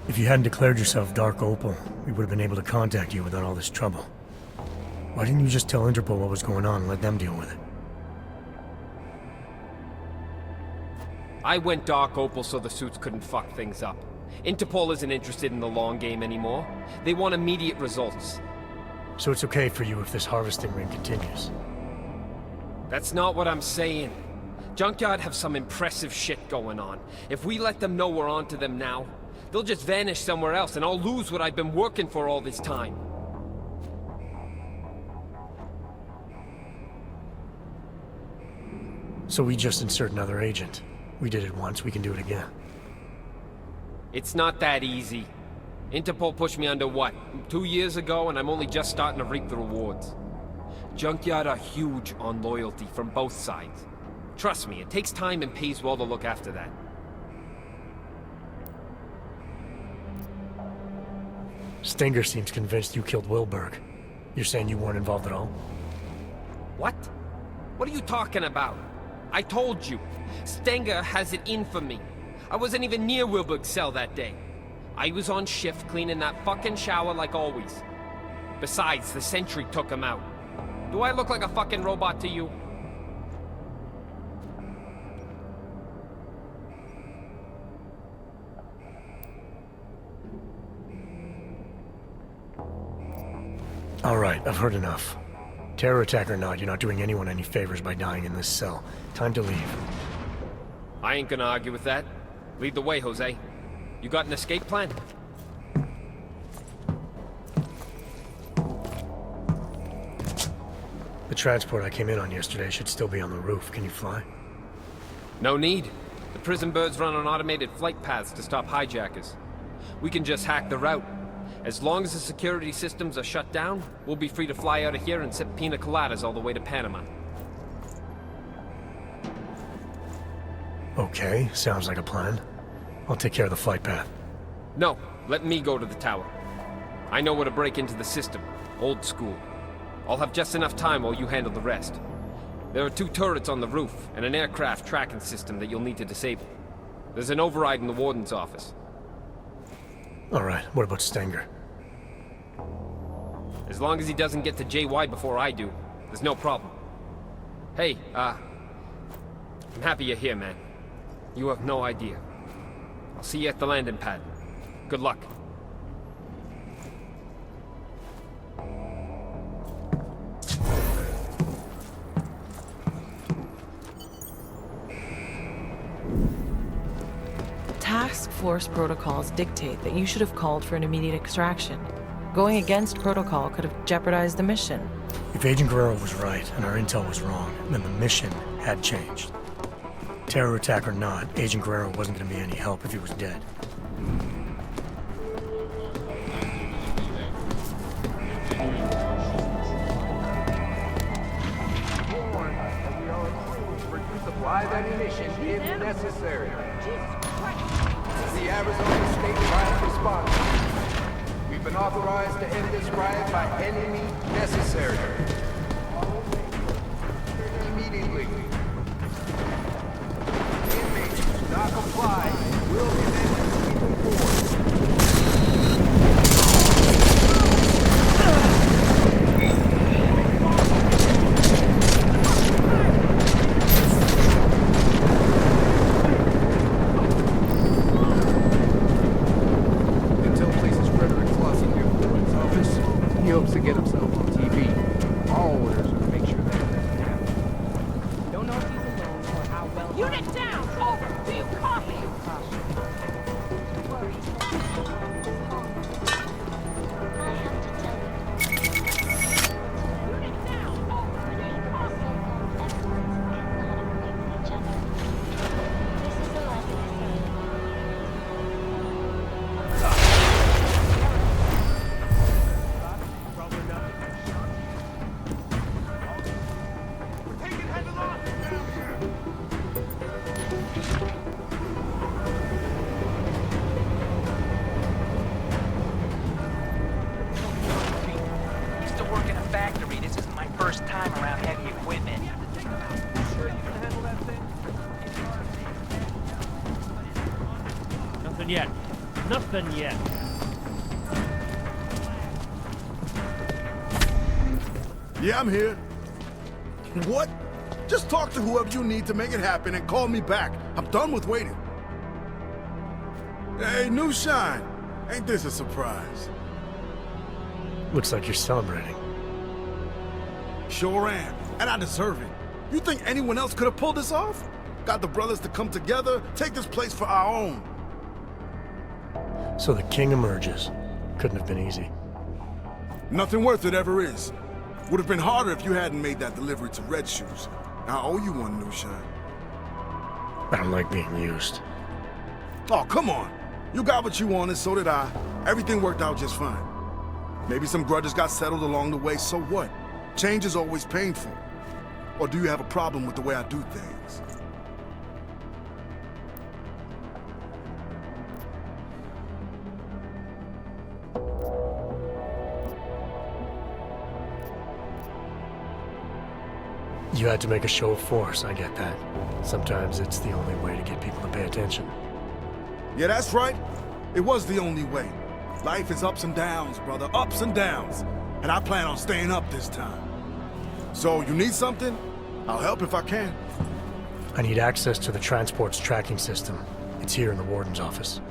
If you hadn't declared yourself Dark Opal, we would have been able to contact you without all this trouble. Why didn't you just tell Interpol what was going on and let them deal with it? I went Dark Opal so the suits couldn't fuck things up. Interpol isn't interested in the long game anymore. They want immediate results. So it's okay for you if this harvesting ring continues? That's not what I'm saying. Junkyard have some impressive shit going on. If we let them know we're onto them now, they'll just vanish somewhere else and I'll lose what I've been working for all this time. So we just insert another agent. We did it once, we can do it again. It's not that easy. Interpol pushed me under what, 2 years ago, and I'm only just starting to reap the rewards. Junkyard are huge on loyalty from both sides. Trust me, it takes time and pays well to look after that. Stinger seems convinced you killed Wilberg. You're saying you weren't involved at all? What? What are you talking about? I told you. Stenger has it in for me. I wasn't even near Wilberg's cell that day. I was on shift cleaning that fucking shower like always. Besides, the sentry took him out. Do I look like a fucking robot to you? All right, I've heard enough. Terror attack or not, you're not doing anyone any favors by dying in this cell. Time to leave. I ain't gonna argue with that. Lead the way, Jose. You got an escape plan? The transport I came in on yesterday should still be on the roof. Can you fly? No need. The prison birds run on automated flight paths to stop hijackers. We can just hack the route. As long as the security systems are shut down, we'll be free to fly out of here and sip pina coladas all the way to Panama. Okay, sounds like a plan. I'll take care of the flight path. No, let me go to the tower. I know where to break into the system. Old school. I'll have just enough time while you handle the rest. There are 2 turrets on the roof, and an aircraft tracking system that you'll need to disable. There's an override in the warden's office. Alright, what about Stenger? As long as he doesn't get to JY before I do, there's no problem. Hey, I'm happy you're here, man. You have no idea. I'll see you at the landing pad. Good luck. Task force protocols dictate that you should have called for an immediate extraction. Going against protocol could have jeopardized the mission. If Agent Guerrero was right and our intel was wrong, then the mission had changed. Terror attack or not, Agent Guerrero wasn't going to be any help if he was dead. Live ammunition if necessary. This is the Arizona State Riot Response. We've been authorized to end this riot by any means necessary. Immediately. Inmates who do not comply will be met with lethal force. To get himself on TV. All orders are to make sure that doesn't happen. Don't know if he's alone or how well. Unit down! Over! Do you copy? Unit down! Over! Do you copy? Nothing yet. Nothing yet. Yeah, I'm here. What? Just talk to whoever you need to make it happen and call me back. I'm done with waiting. Hey, new shine. Ain't this a surprise? Looks like you're celebrating. Sure am, and I deserve it. You think anyone else could have pulled this off? Got the brothers to come together, take this place for our own. So the king emerges. Couldn't have been easy. Nothing worth it ever is. Would have been harder if you hadn't made that delivery to Red Shoes. I owe you one, New Shine. I don't like being used. Oh, come on. You got what you wanted, so did I. Everything worked out just fine. Maybe some grudges got settled along the way, so what? Change is always painful. Or do you have a problem with the way I do things? You had to make a show of force, I get that. Sometimes it's the only way to get people to pay attention. Yeah, that's right. It was the only way. Life is ups and downs, brother, ups and downs. And I plan on staying up this time. So, you need something? I'll help if I can. I need access to the transport's tracking system. It's here in the warden's office.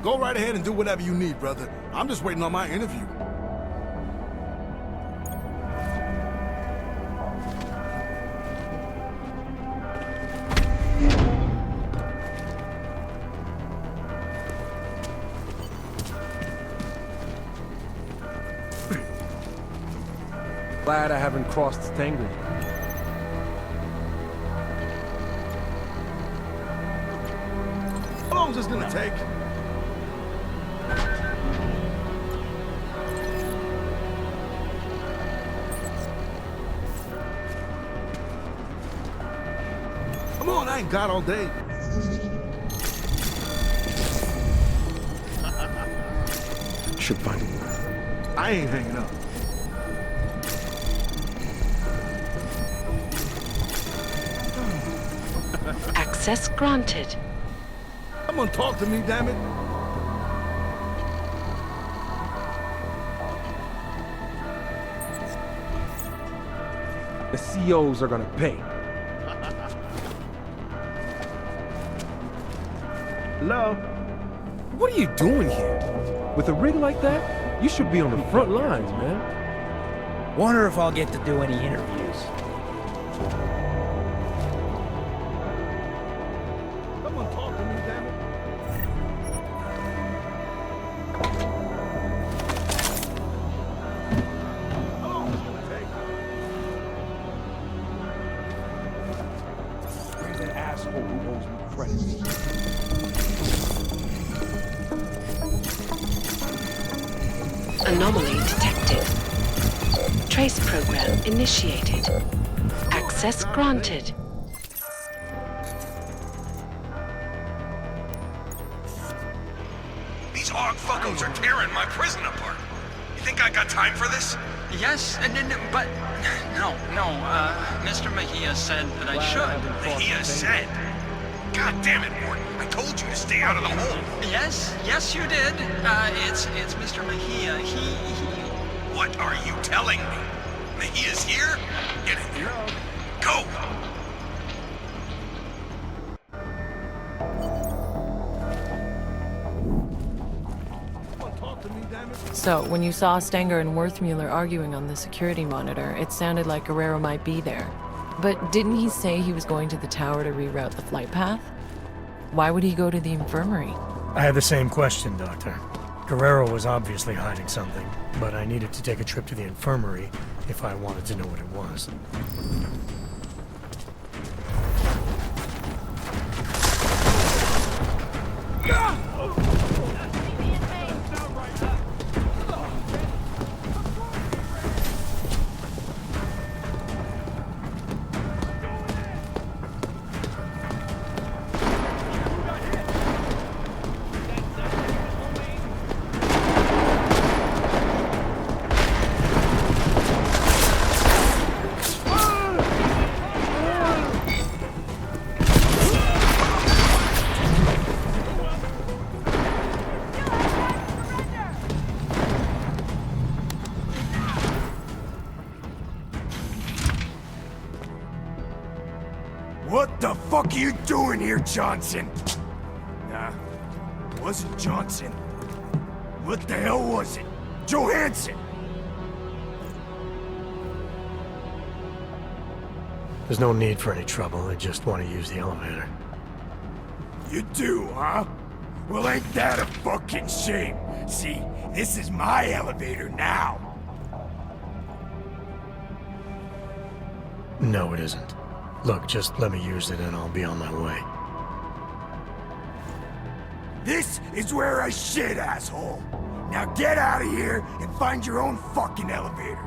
Go right ahead and do whatever you need, brother. I'm just waiting on my interview. Glad I haven't crossed Stanger. How long is this gonna take? Come on, I ain't got all day. Should find it. I ain't hanging up. Access granted. Come on, talk to me, damn it. The COs are gonna pay. Hello? What are you doing here? With a rig like that, you should be on the front lines, man. Wonder if I'll get to do any interviews. Anomaly detected. Trace program initiated. Access granted. These hog fuckos are tearing my prison apart. You think I got time for this? Yes, but no, Mr. Mejia said that I should. Mejia said? God damn it, Morton. I told you to stay out of the hole. Yes, you did. It's Mr. Mejia. He... What are you telling me? Mejia's here? Get in there. Go! So, when you saw Stenger and Worthmuller arguing on the security monitor, it sounded like Guerrero might be there. But didn't he say he was going to the tower to reroute the flight path? Why would he go to the infirmary? I had the same question, Doctor. Guerrero was obviously hiding something, but I needed to take a trip to the infirmary if I wanted to know what it was. What the fuck are you doing here, Johnson? Nah, it wasn't Johnson. What the hell was it? Johansson! There's no need for any trouble. I just want to use the elevator. You do, huh? Well, ain't that a fucking shame? See, this is my elevator now. No, it isn't. Look, just let me use it and I'll be on my way. This is where I shit, asshole. Now get out of here and find your own fucking elevator.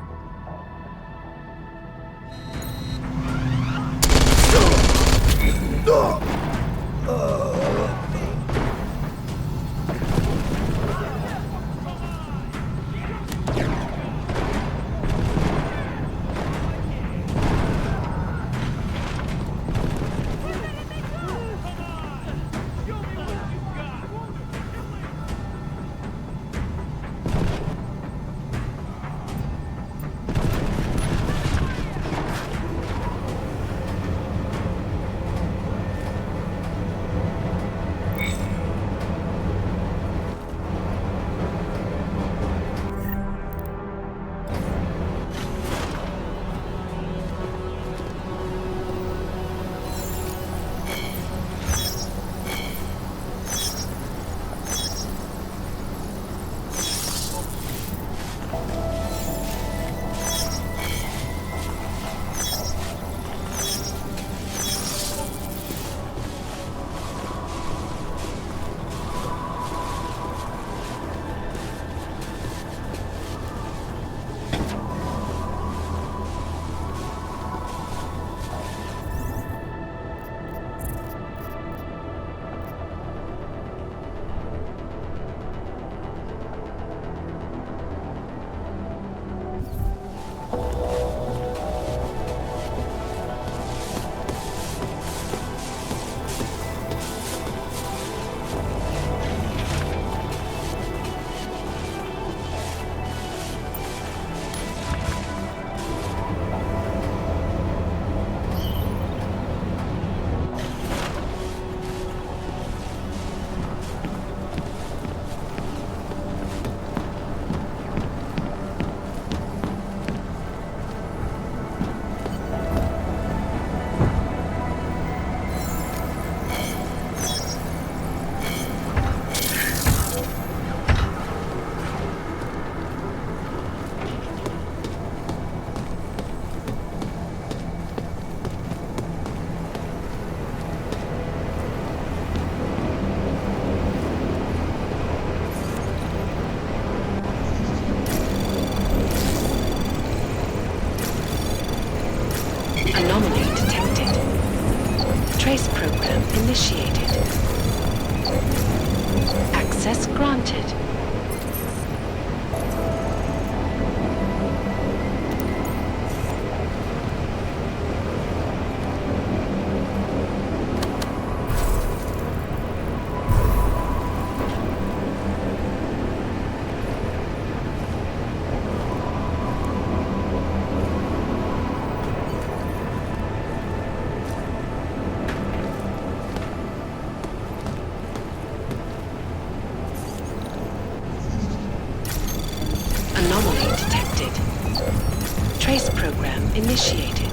Anomaly detected. Trace program initiated. Access granted. Anomaly detected. Trace program initiated.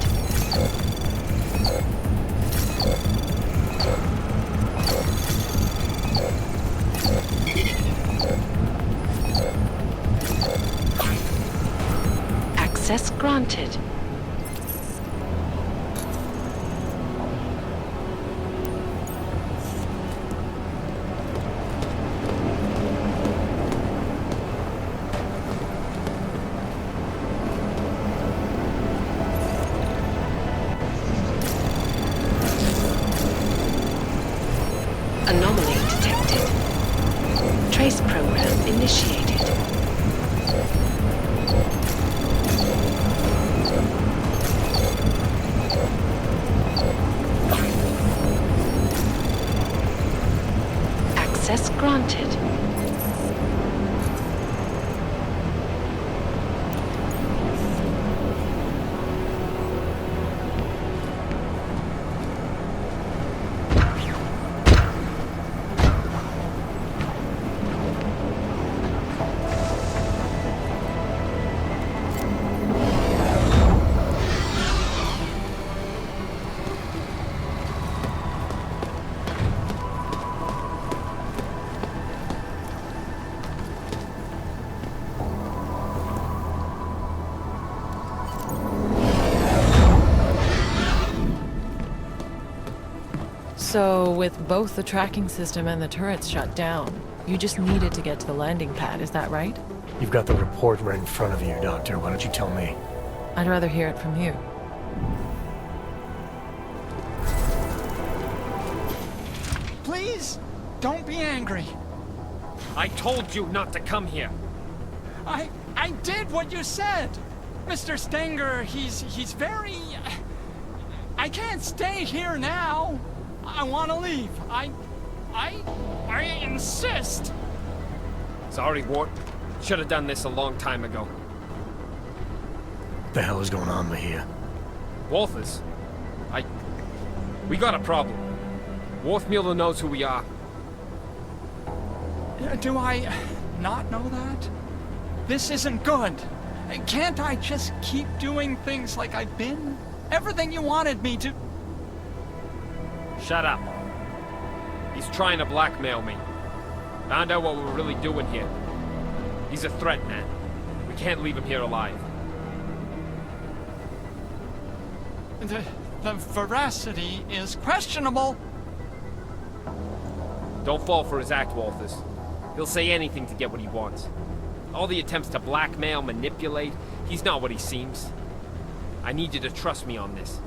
Access granted. Anomaly detected. Trace program initiated. Access granted. So, with both the tracking system and the turrets shut down, you just needed to get to the landing pad, is that right? You've got the report right in front of you, Doctor. Why don't you tell me? I'd rather hear it from you. Please, don't be angry. I told you not to come here. I did what you said. Mr. Stenger, he's very... I can't stay here now. I want to leave. I insist. Sorry, Ward. Should have done this a long time ago. What the hell is going on, Mejia? Walters? We got a problem. Worf Mueller knows who we are. Do I not know that? This isn't good. Can't I just keep doing things like I've been? Everything you wanted me to... Shut up. He's trying to blackmail me. Found out what we're really doing here. He's a threat, man. We can't leave him here alive. The veracity is questionable. Don't fall for his act, Walters. He'll say anything to get what he wants. All the attempts to blackmail, manipulate, he's not what he seems. I need you to trust me on this.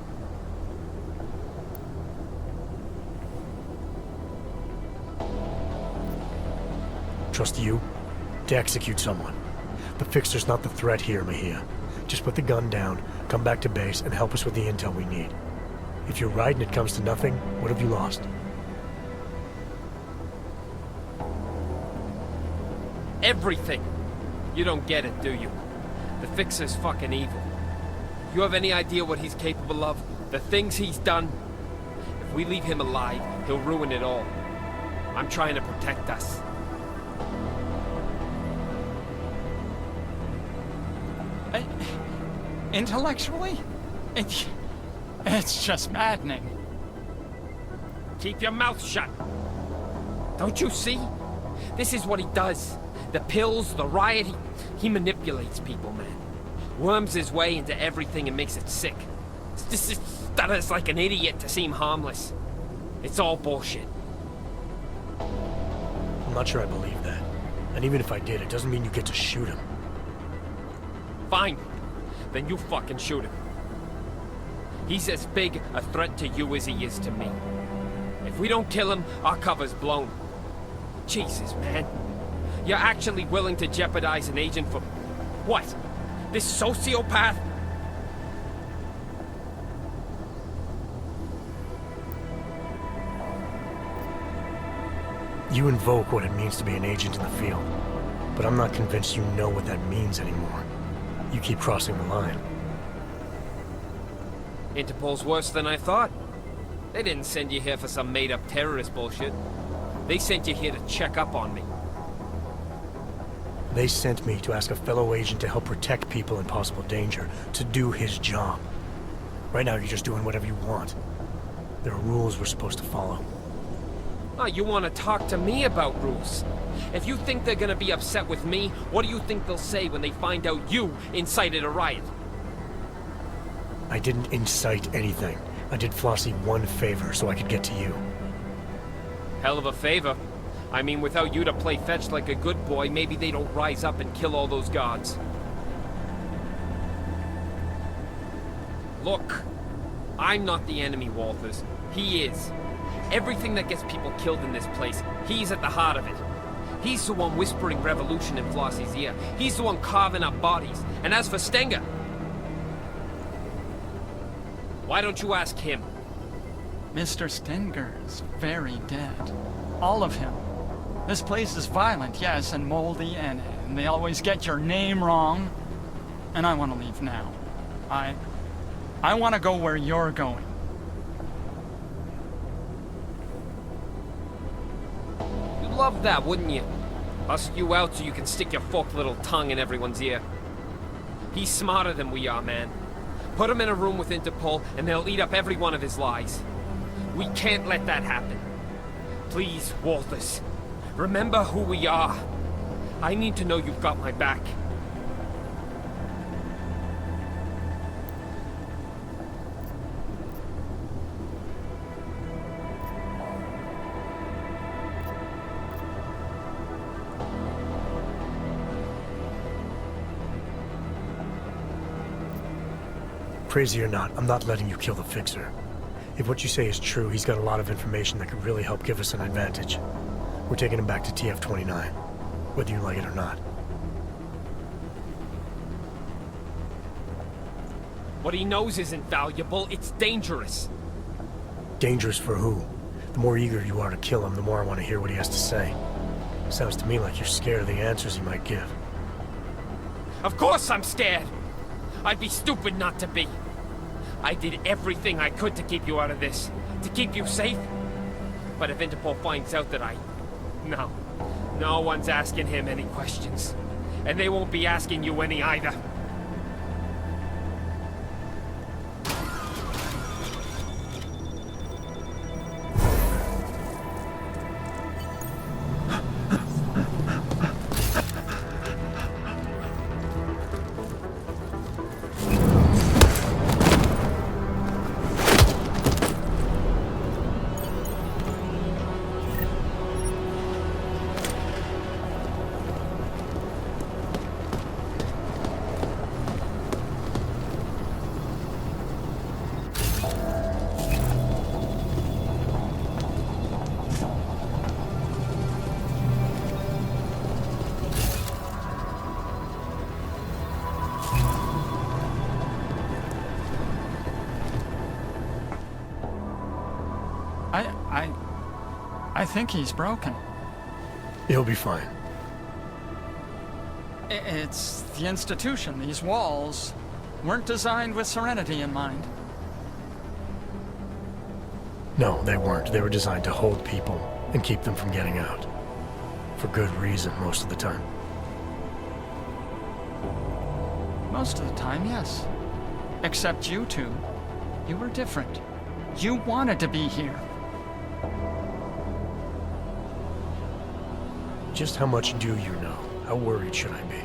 Trust you? To execute someone. The Fixer's not the threat here, Mejia. Just put the gun down, come back to base, and help us with the intel we need. If you're right and it comes to nothing, what have you lost? Everything! You don't get it, do you? The Fixer's fucking evil. You have any idea what he's capable of? The things he's done? If we leave him alive, he'll ruin it all. I'm trying to protect us. Intellectually? It's just maddening. Keep your mouth shut. Don't you see? This is what he does. The pills, the riot, he manipulates people, man. Worms his way into everything and makes it sick. Stutters like an idiot to seem harmless. It's all bullshit. I'm not sure I believe that. And even if I did, it doesn't mean you get to shoot him. Fine. Then you fucking shoot him. He's as big a threat to you as he is to me. If we don't kill him, our cover's blown. Jesus, man. You're actually willing to jeopardize an agent for... what? This sociopath? You invoke what it means to be an agent in the field, but I'm not convinced you know what that means anymore. You keep crossing the line. Interpol's worse than I thought. They didn't send you here for some made-up terrorist bullshit. They sent you here to check up on me. They sent me to ask a fellow agent to help protect people in possible danger, to do his job. Right now, you're just doing whatever you want. There are rules we're supposed to follow. Oh, you want to talk to me about rules? If you think they're gonna be upset with me, what do you think they'll say when they find out you incited a riot? I didn't incite anything. I did Flossie one favor so I could get to you. Hell of a favor. I mean, without you to play fetch like a good boy, maybe they don't rise up and kill all those guards. Look, I'm not the enemy, Walters. He is. Everything that gets people killed in this place, he's at the heart of it. He's the one whispering revolution in Flossie's ear. He's the one carving up bodies. And as for Stenger, why don't you ask him? Mr. Stenger is very dead. All of him. This place is violent, yes, and moldy, and they always get your name wrong. And I want to leave now. I want to go where you're going. You'd love that, wouldn't you? Bust you out so you can stick your forked little tongue in everyone's ear. He's smarter than we are, man. Put him in a room with Interpol, and they'll eat up every one of his lies. We can't let that happen. Please, Walters. Remember who we are. I need to know you've got my back. Crazy or not, I'm not letting you kill the Fixer. If what you say is true, he's got a lot of information that could really help give us an advantage. We're taking him back to TF29, whether you like it or not. What he knows isn't valuable, it's dangerous. Dangerous for who? The more eager you are to kill him, the more I want to hear what he has to say. Sounds to me like you're scared of the answers he might give. Of course I'm scared! I'd be stupid not to be. I did everything I could to keep you out of this, to keep you safe. But if Interpol finds out that no one's asking him any questions. And they won't be asking you any either. I think he's broken. He'll be fine. It's the institution. These walls weren't designed with serenity in mind. No, they weren't. They were designed to hold people and keep them from getting out. For good reason, most of the time. Most of the time, yes. Except you two. You were different. You wanted to be here. Just how much do you know? How worried should I be?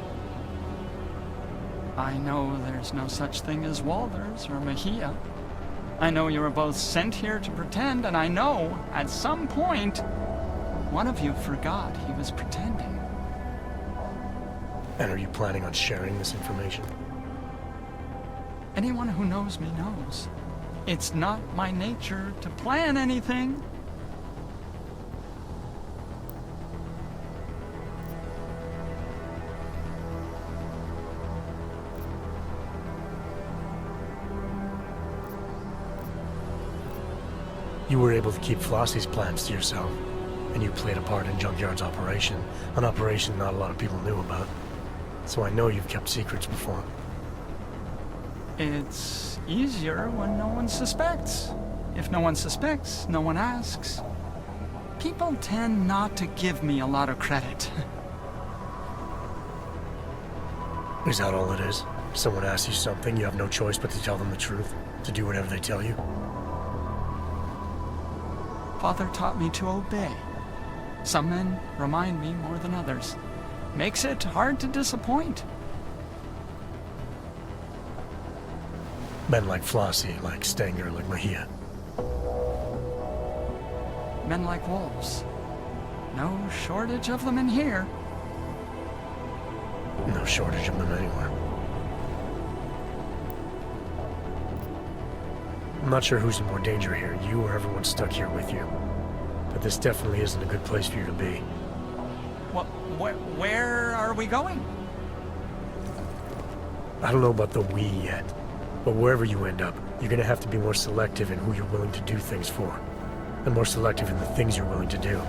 I know there's no such thing as Walters or Mejia. I know you were both sent here to pretend, and I know, at some point, one of you forgot he was pretending. And are you planning on sharing this information? Anyone who knows me knows. It's not my nature to plan anything. You were able to keep Flossie's plans to yourself, and you played a part in Junkyard's operation, an operation not a lot of people knew about. So I know you've kept secrets before. It's easier when no one suspects. If no one suspects, no one asks. People tend not to give me a lot of credit. Is that all it is? Someone asks you something, you have no choice but to tell them the truth, to do whatever they tell you? Father taught me to obey. Some men remind me more than others. Makes it hard to disappoint. Men like Flossie, like Stanger, like Mejia. Men like wolves. No shortage of them in here. No shortage of them anywhere. I'm not sure who's in more danger here, you or everyone stuck here with you. But this definitely isn't a good place for you to be. Where are we going? I don't know about the we yet, but wherever you end up, you're gonna have to be more selective in who you're willing to do things for, and more selective in the things you're willing to do.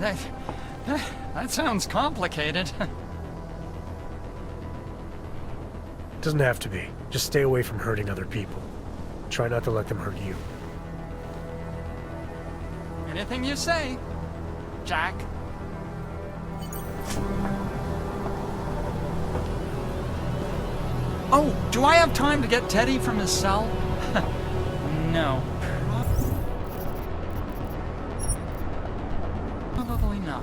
Yeah, that sounds complicated. Doesn't have to be. Just stay away from hurting other people. Try not to let them hurt you. Anything you say, Jack. Oh, do I have time to get Teddy from his cell? No. Probably not.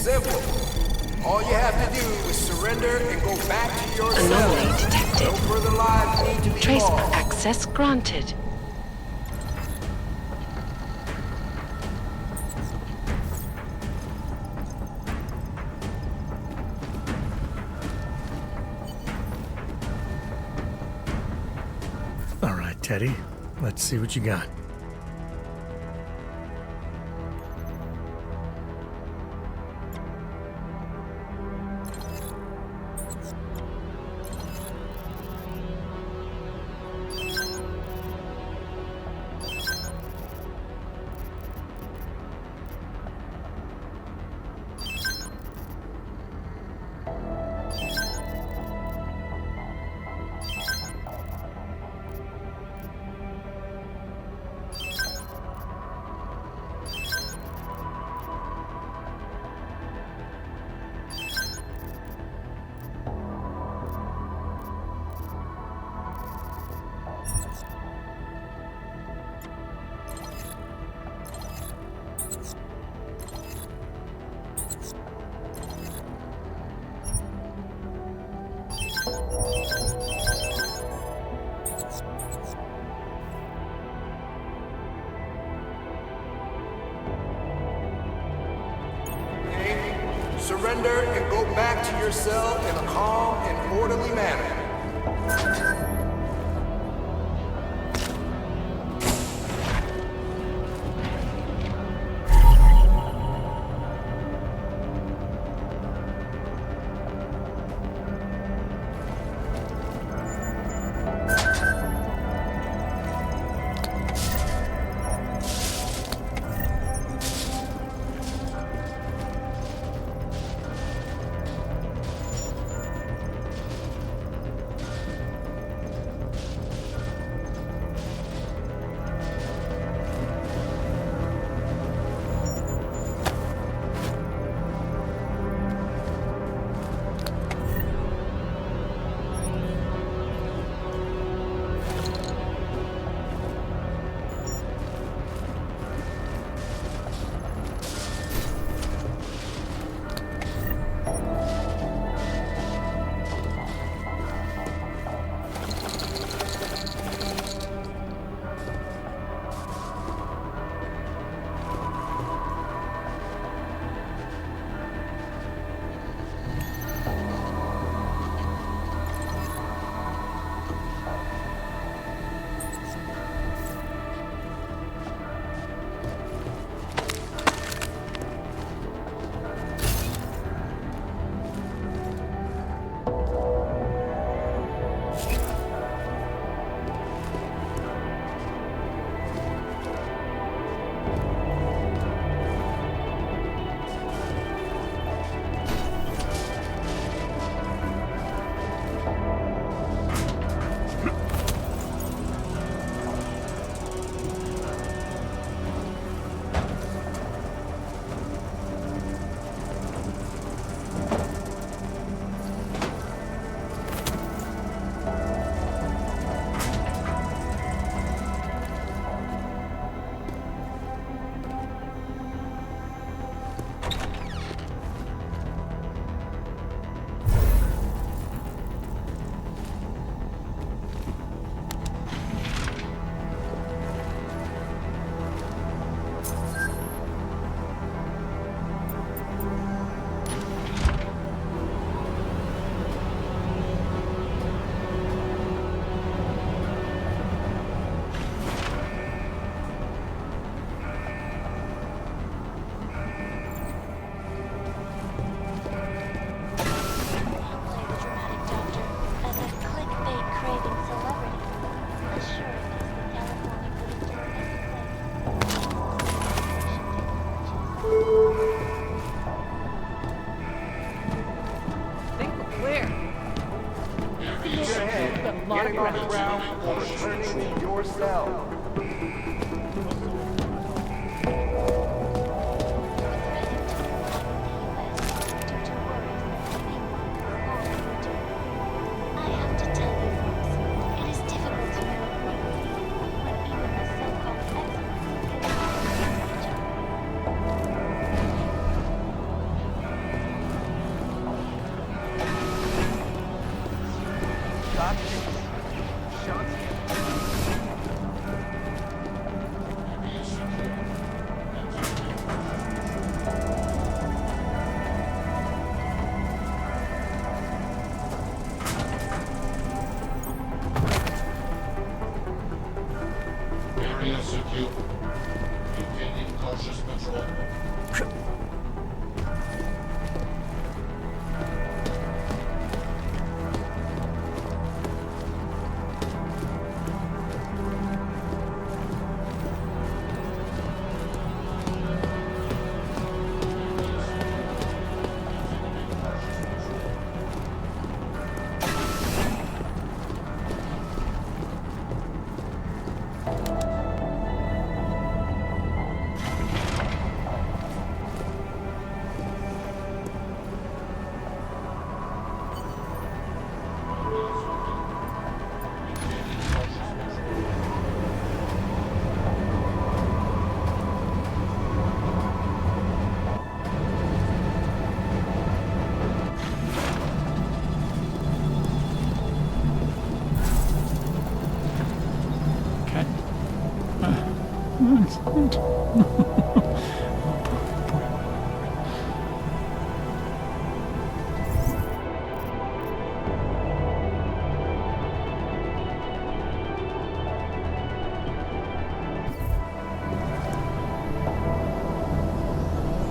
simple. All you have to do is surrender and go back to your cell. Anomaly detected. No further lives need to be Trace lost. access granted. All right, Teddy. Let's see what you got. Surrender and go back to your cell in a calm and orderly manner. Area secure. Maintaining cautious patrol.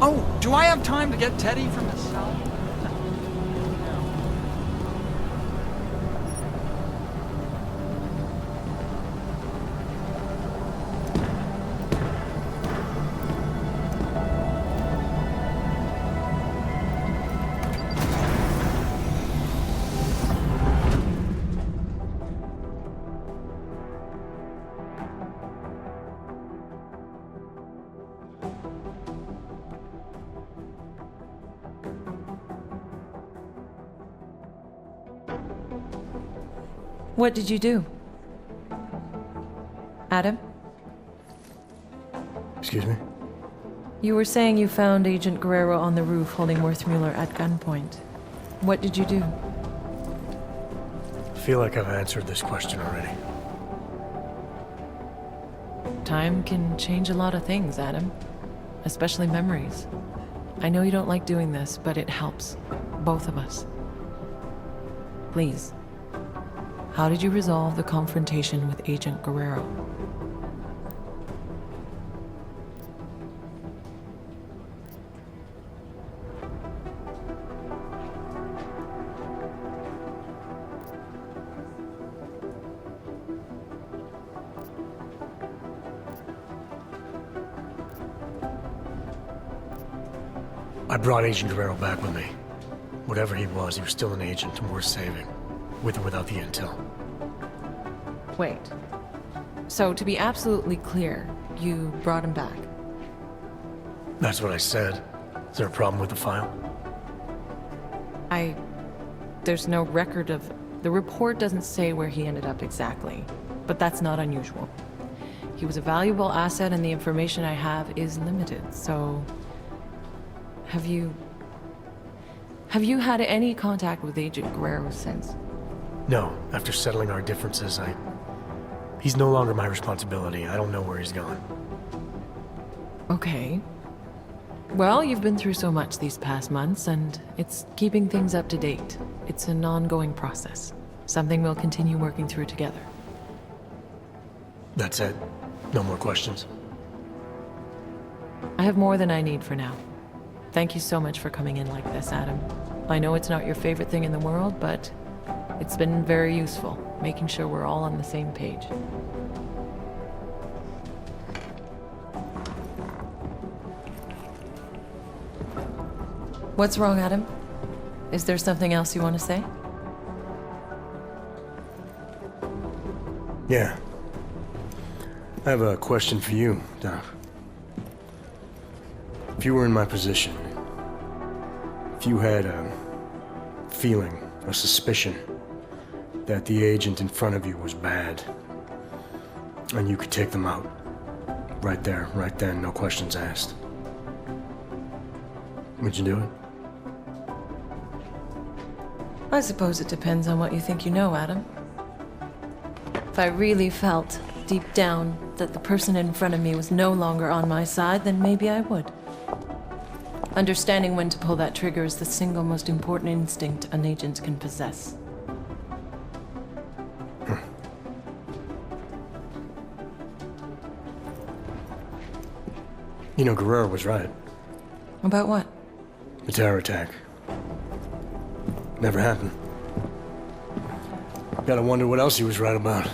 Oh, do I have time to get Teddy from his cell? What did you do? Adam? Excuse me? You were saying you found Agent Guerrero on the roof holding Worthmuller at gunpoint. What did you do? I feel like I've answered this question already. Time can change a lot of things, Adam. Especially memories. I know you don't like doing this, but it helps. Both of us. Please. How did you resolve the confrontation with Agent Guerrero? I brought Agent Guerrero back with me. Whatever he was still an agent and worth saving. With or without the intel. Wait. So, to be absolutely clear, you brought him back? That's what I said. Is there a problem with the file? There's no record of... The report doesn't say where he ended up exactly, but that's not unusual. He was a valuable asset and the information I have is limited, so... Have you had any contact with Agent Guerrero since? No. After settling our differences, he's no longer my responsibility. I don't know where he's gone. Okay. Well, you've been through so much these past months, and it's keeping things up to date. It's an ongoing process. Something we'll continue working through together. That's it? No more questions? I have more than I need for now. Thank you so much for coming in like this, Adam. I know it's not your favorite thing in the world, but it's been very useful, making sure we're all on the same page. What's wrong, Adam? Is there something else you want to say? Yeah. I have a question for you, Doc. If you were in my position, if you had a feeling, a suspicion, that the agent in front of you was bad, and you could take them out, right there, right then, no questions asked, would you do it? I suppose it depends on what you think you know, Adam. If I really felt, deep down, that the person in front of me was no longer on my side, then maybe I would. Understanding when to pull that trigger is the single most important instinct an agent can possess. You know, Guerrero was right. About what? The terror attack. Never happened. Gotta wonder what else he was right about.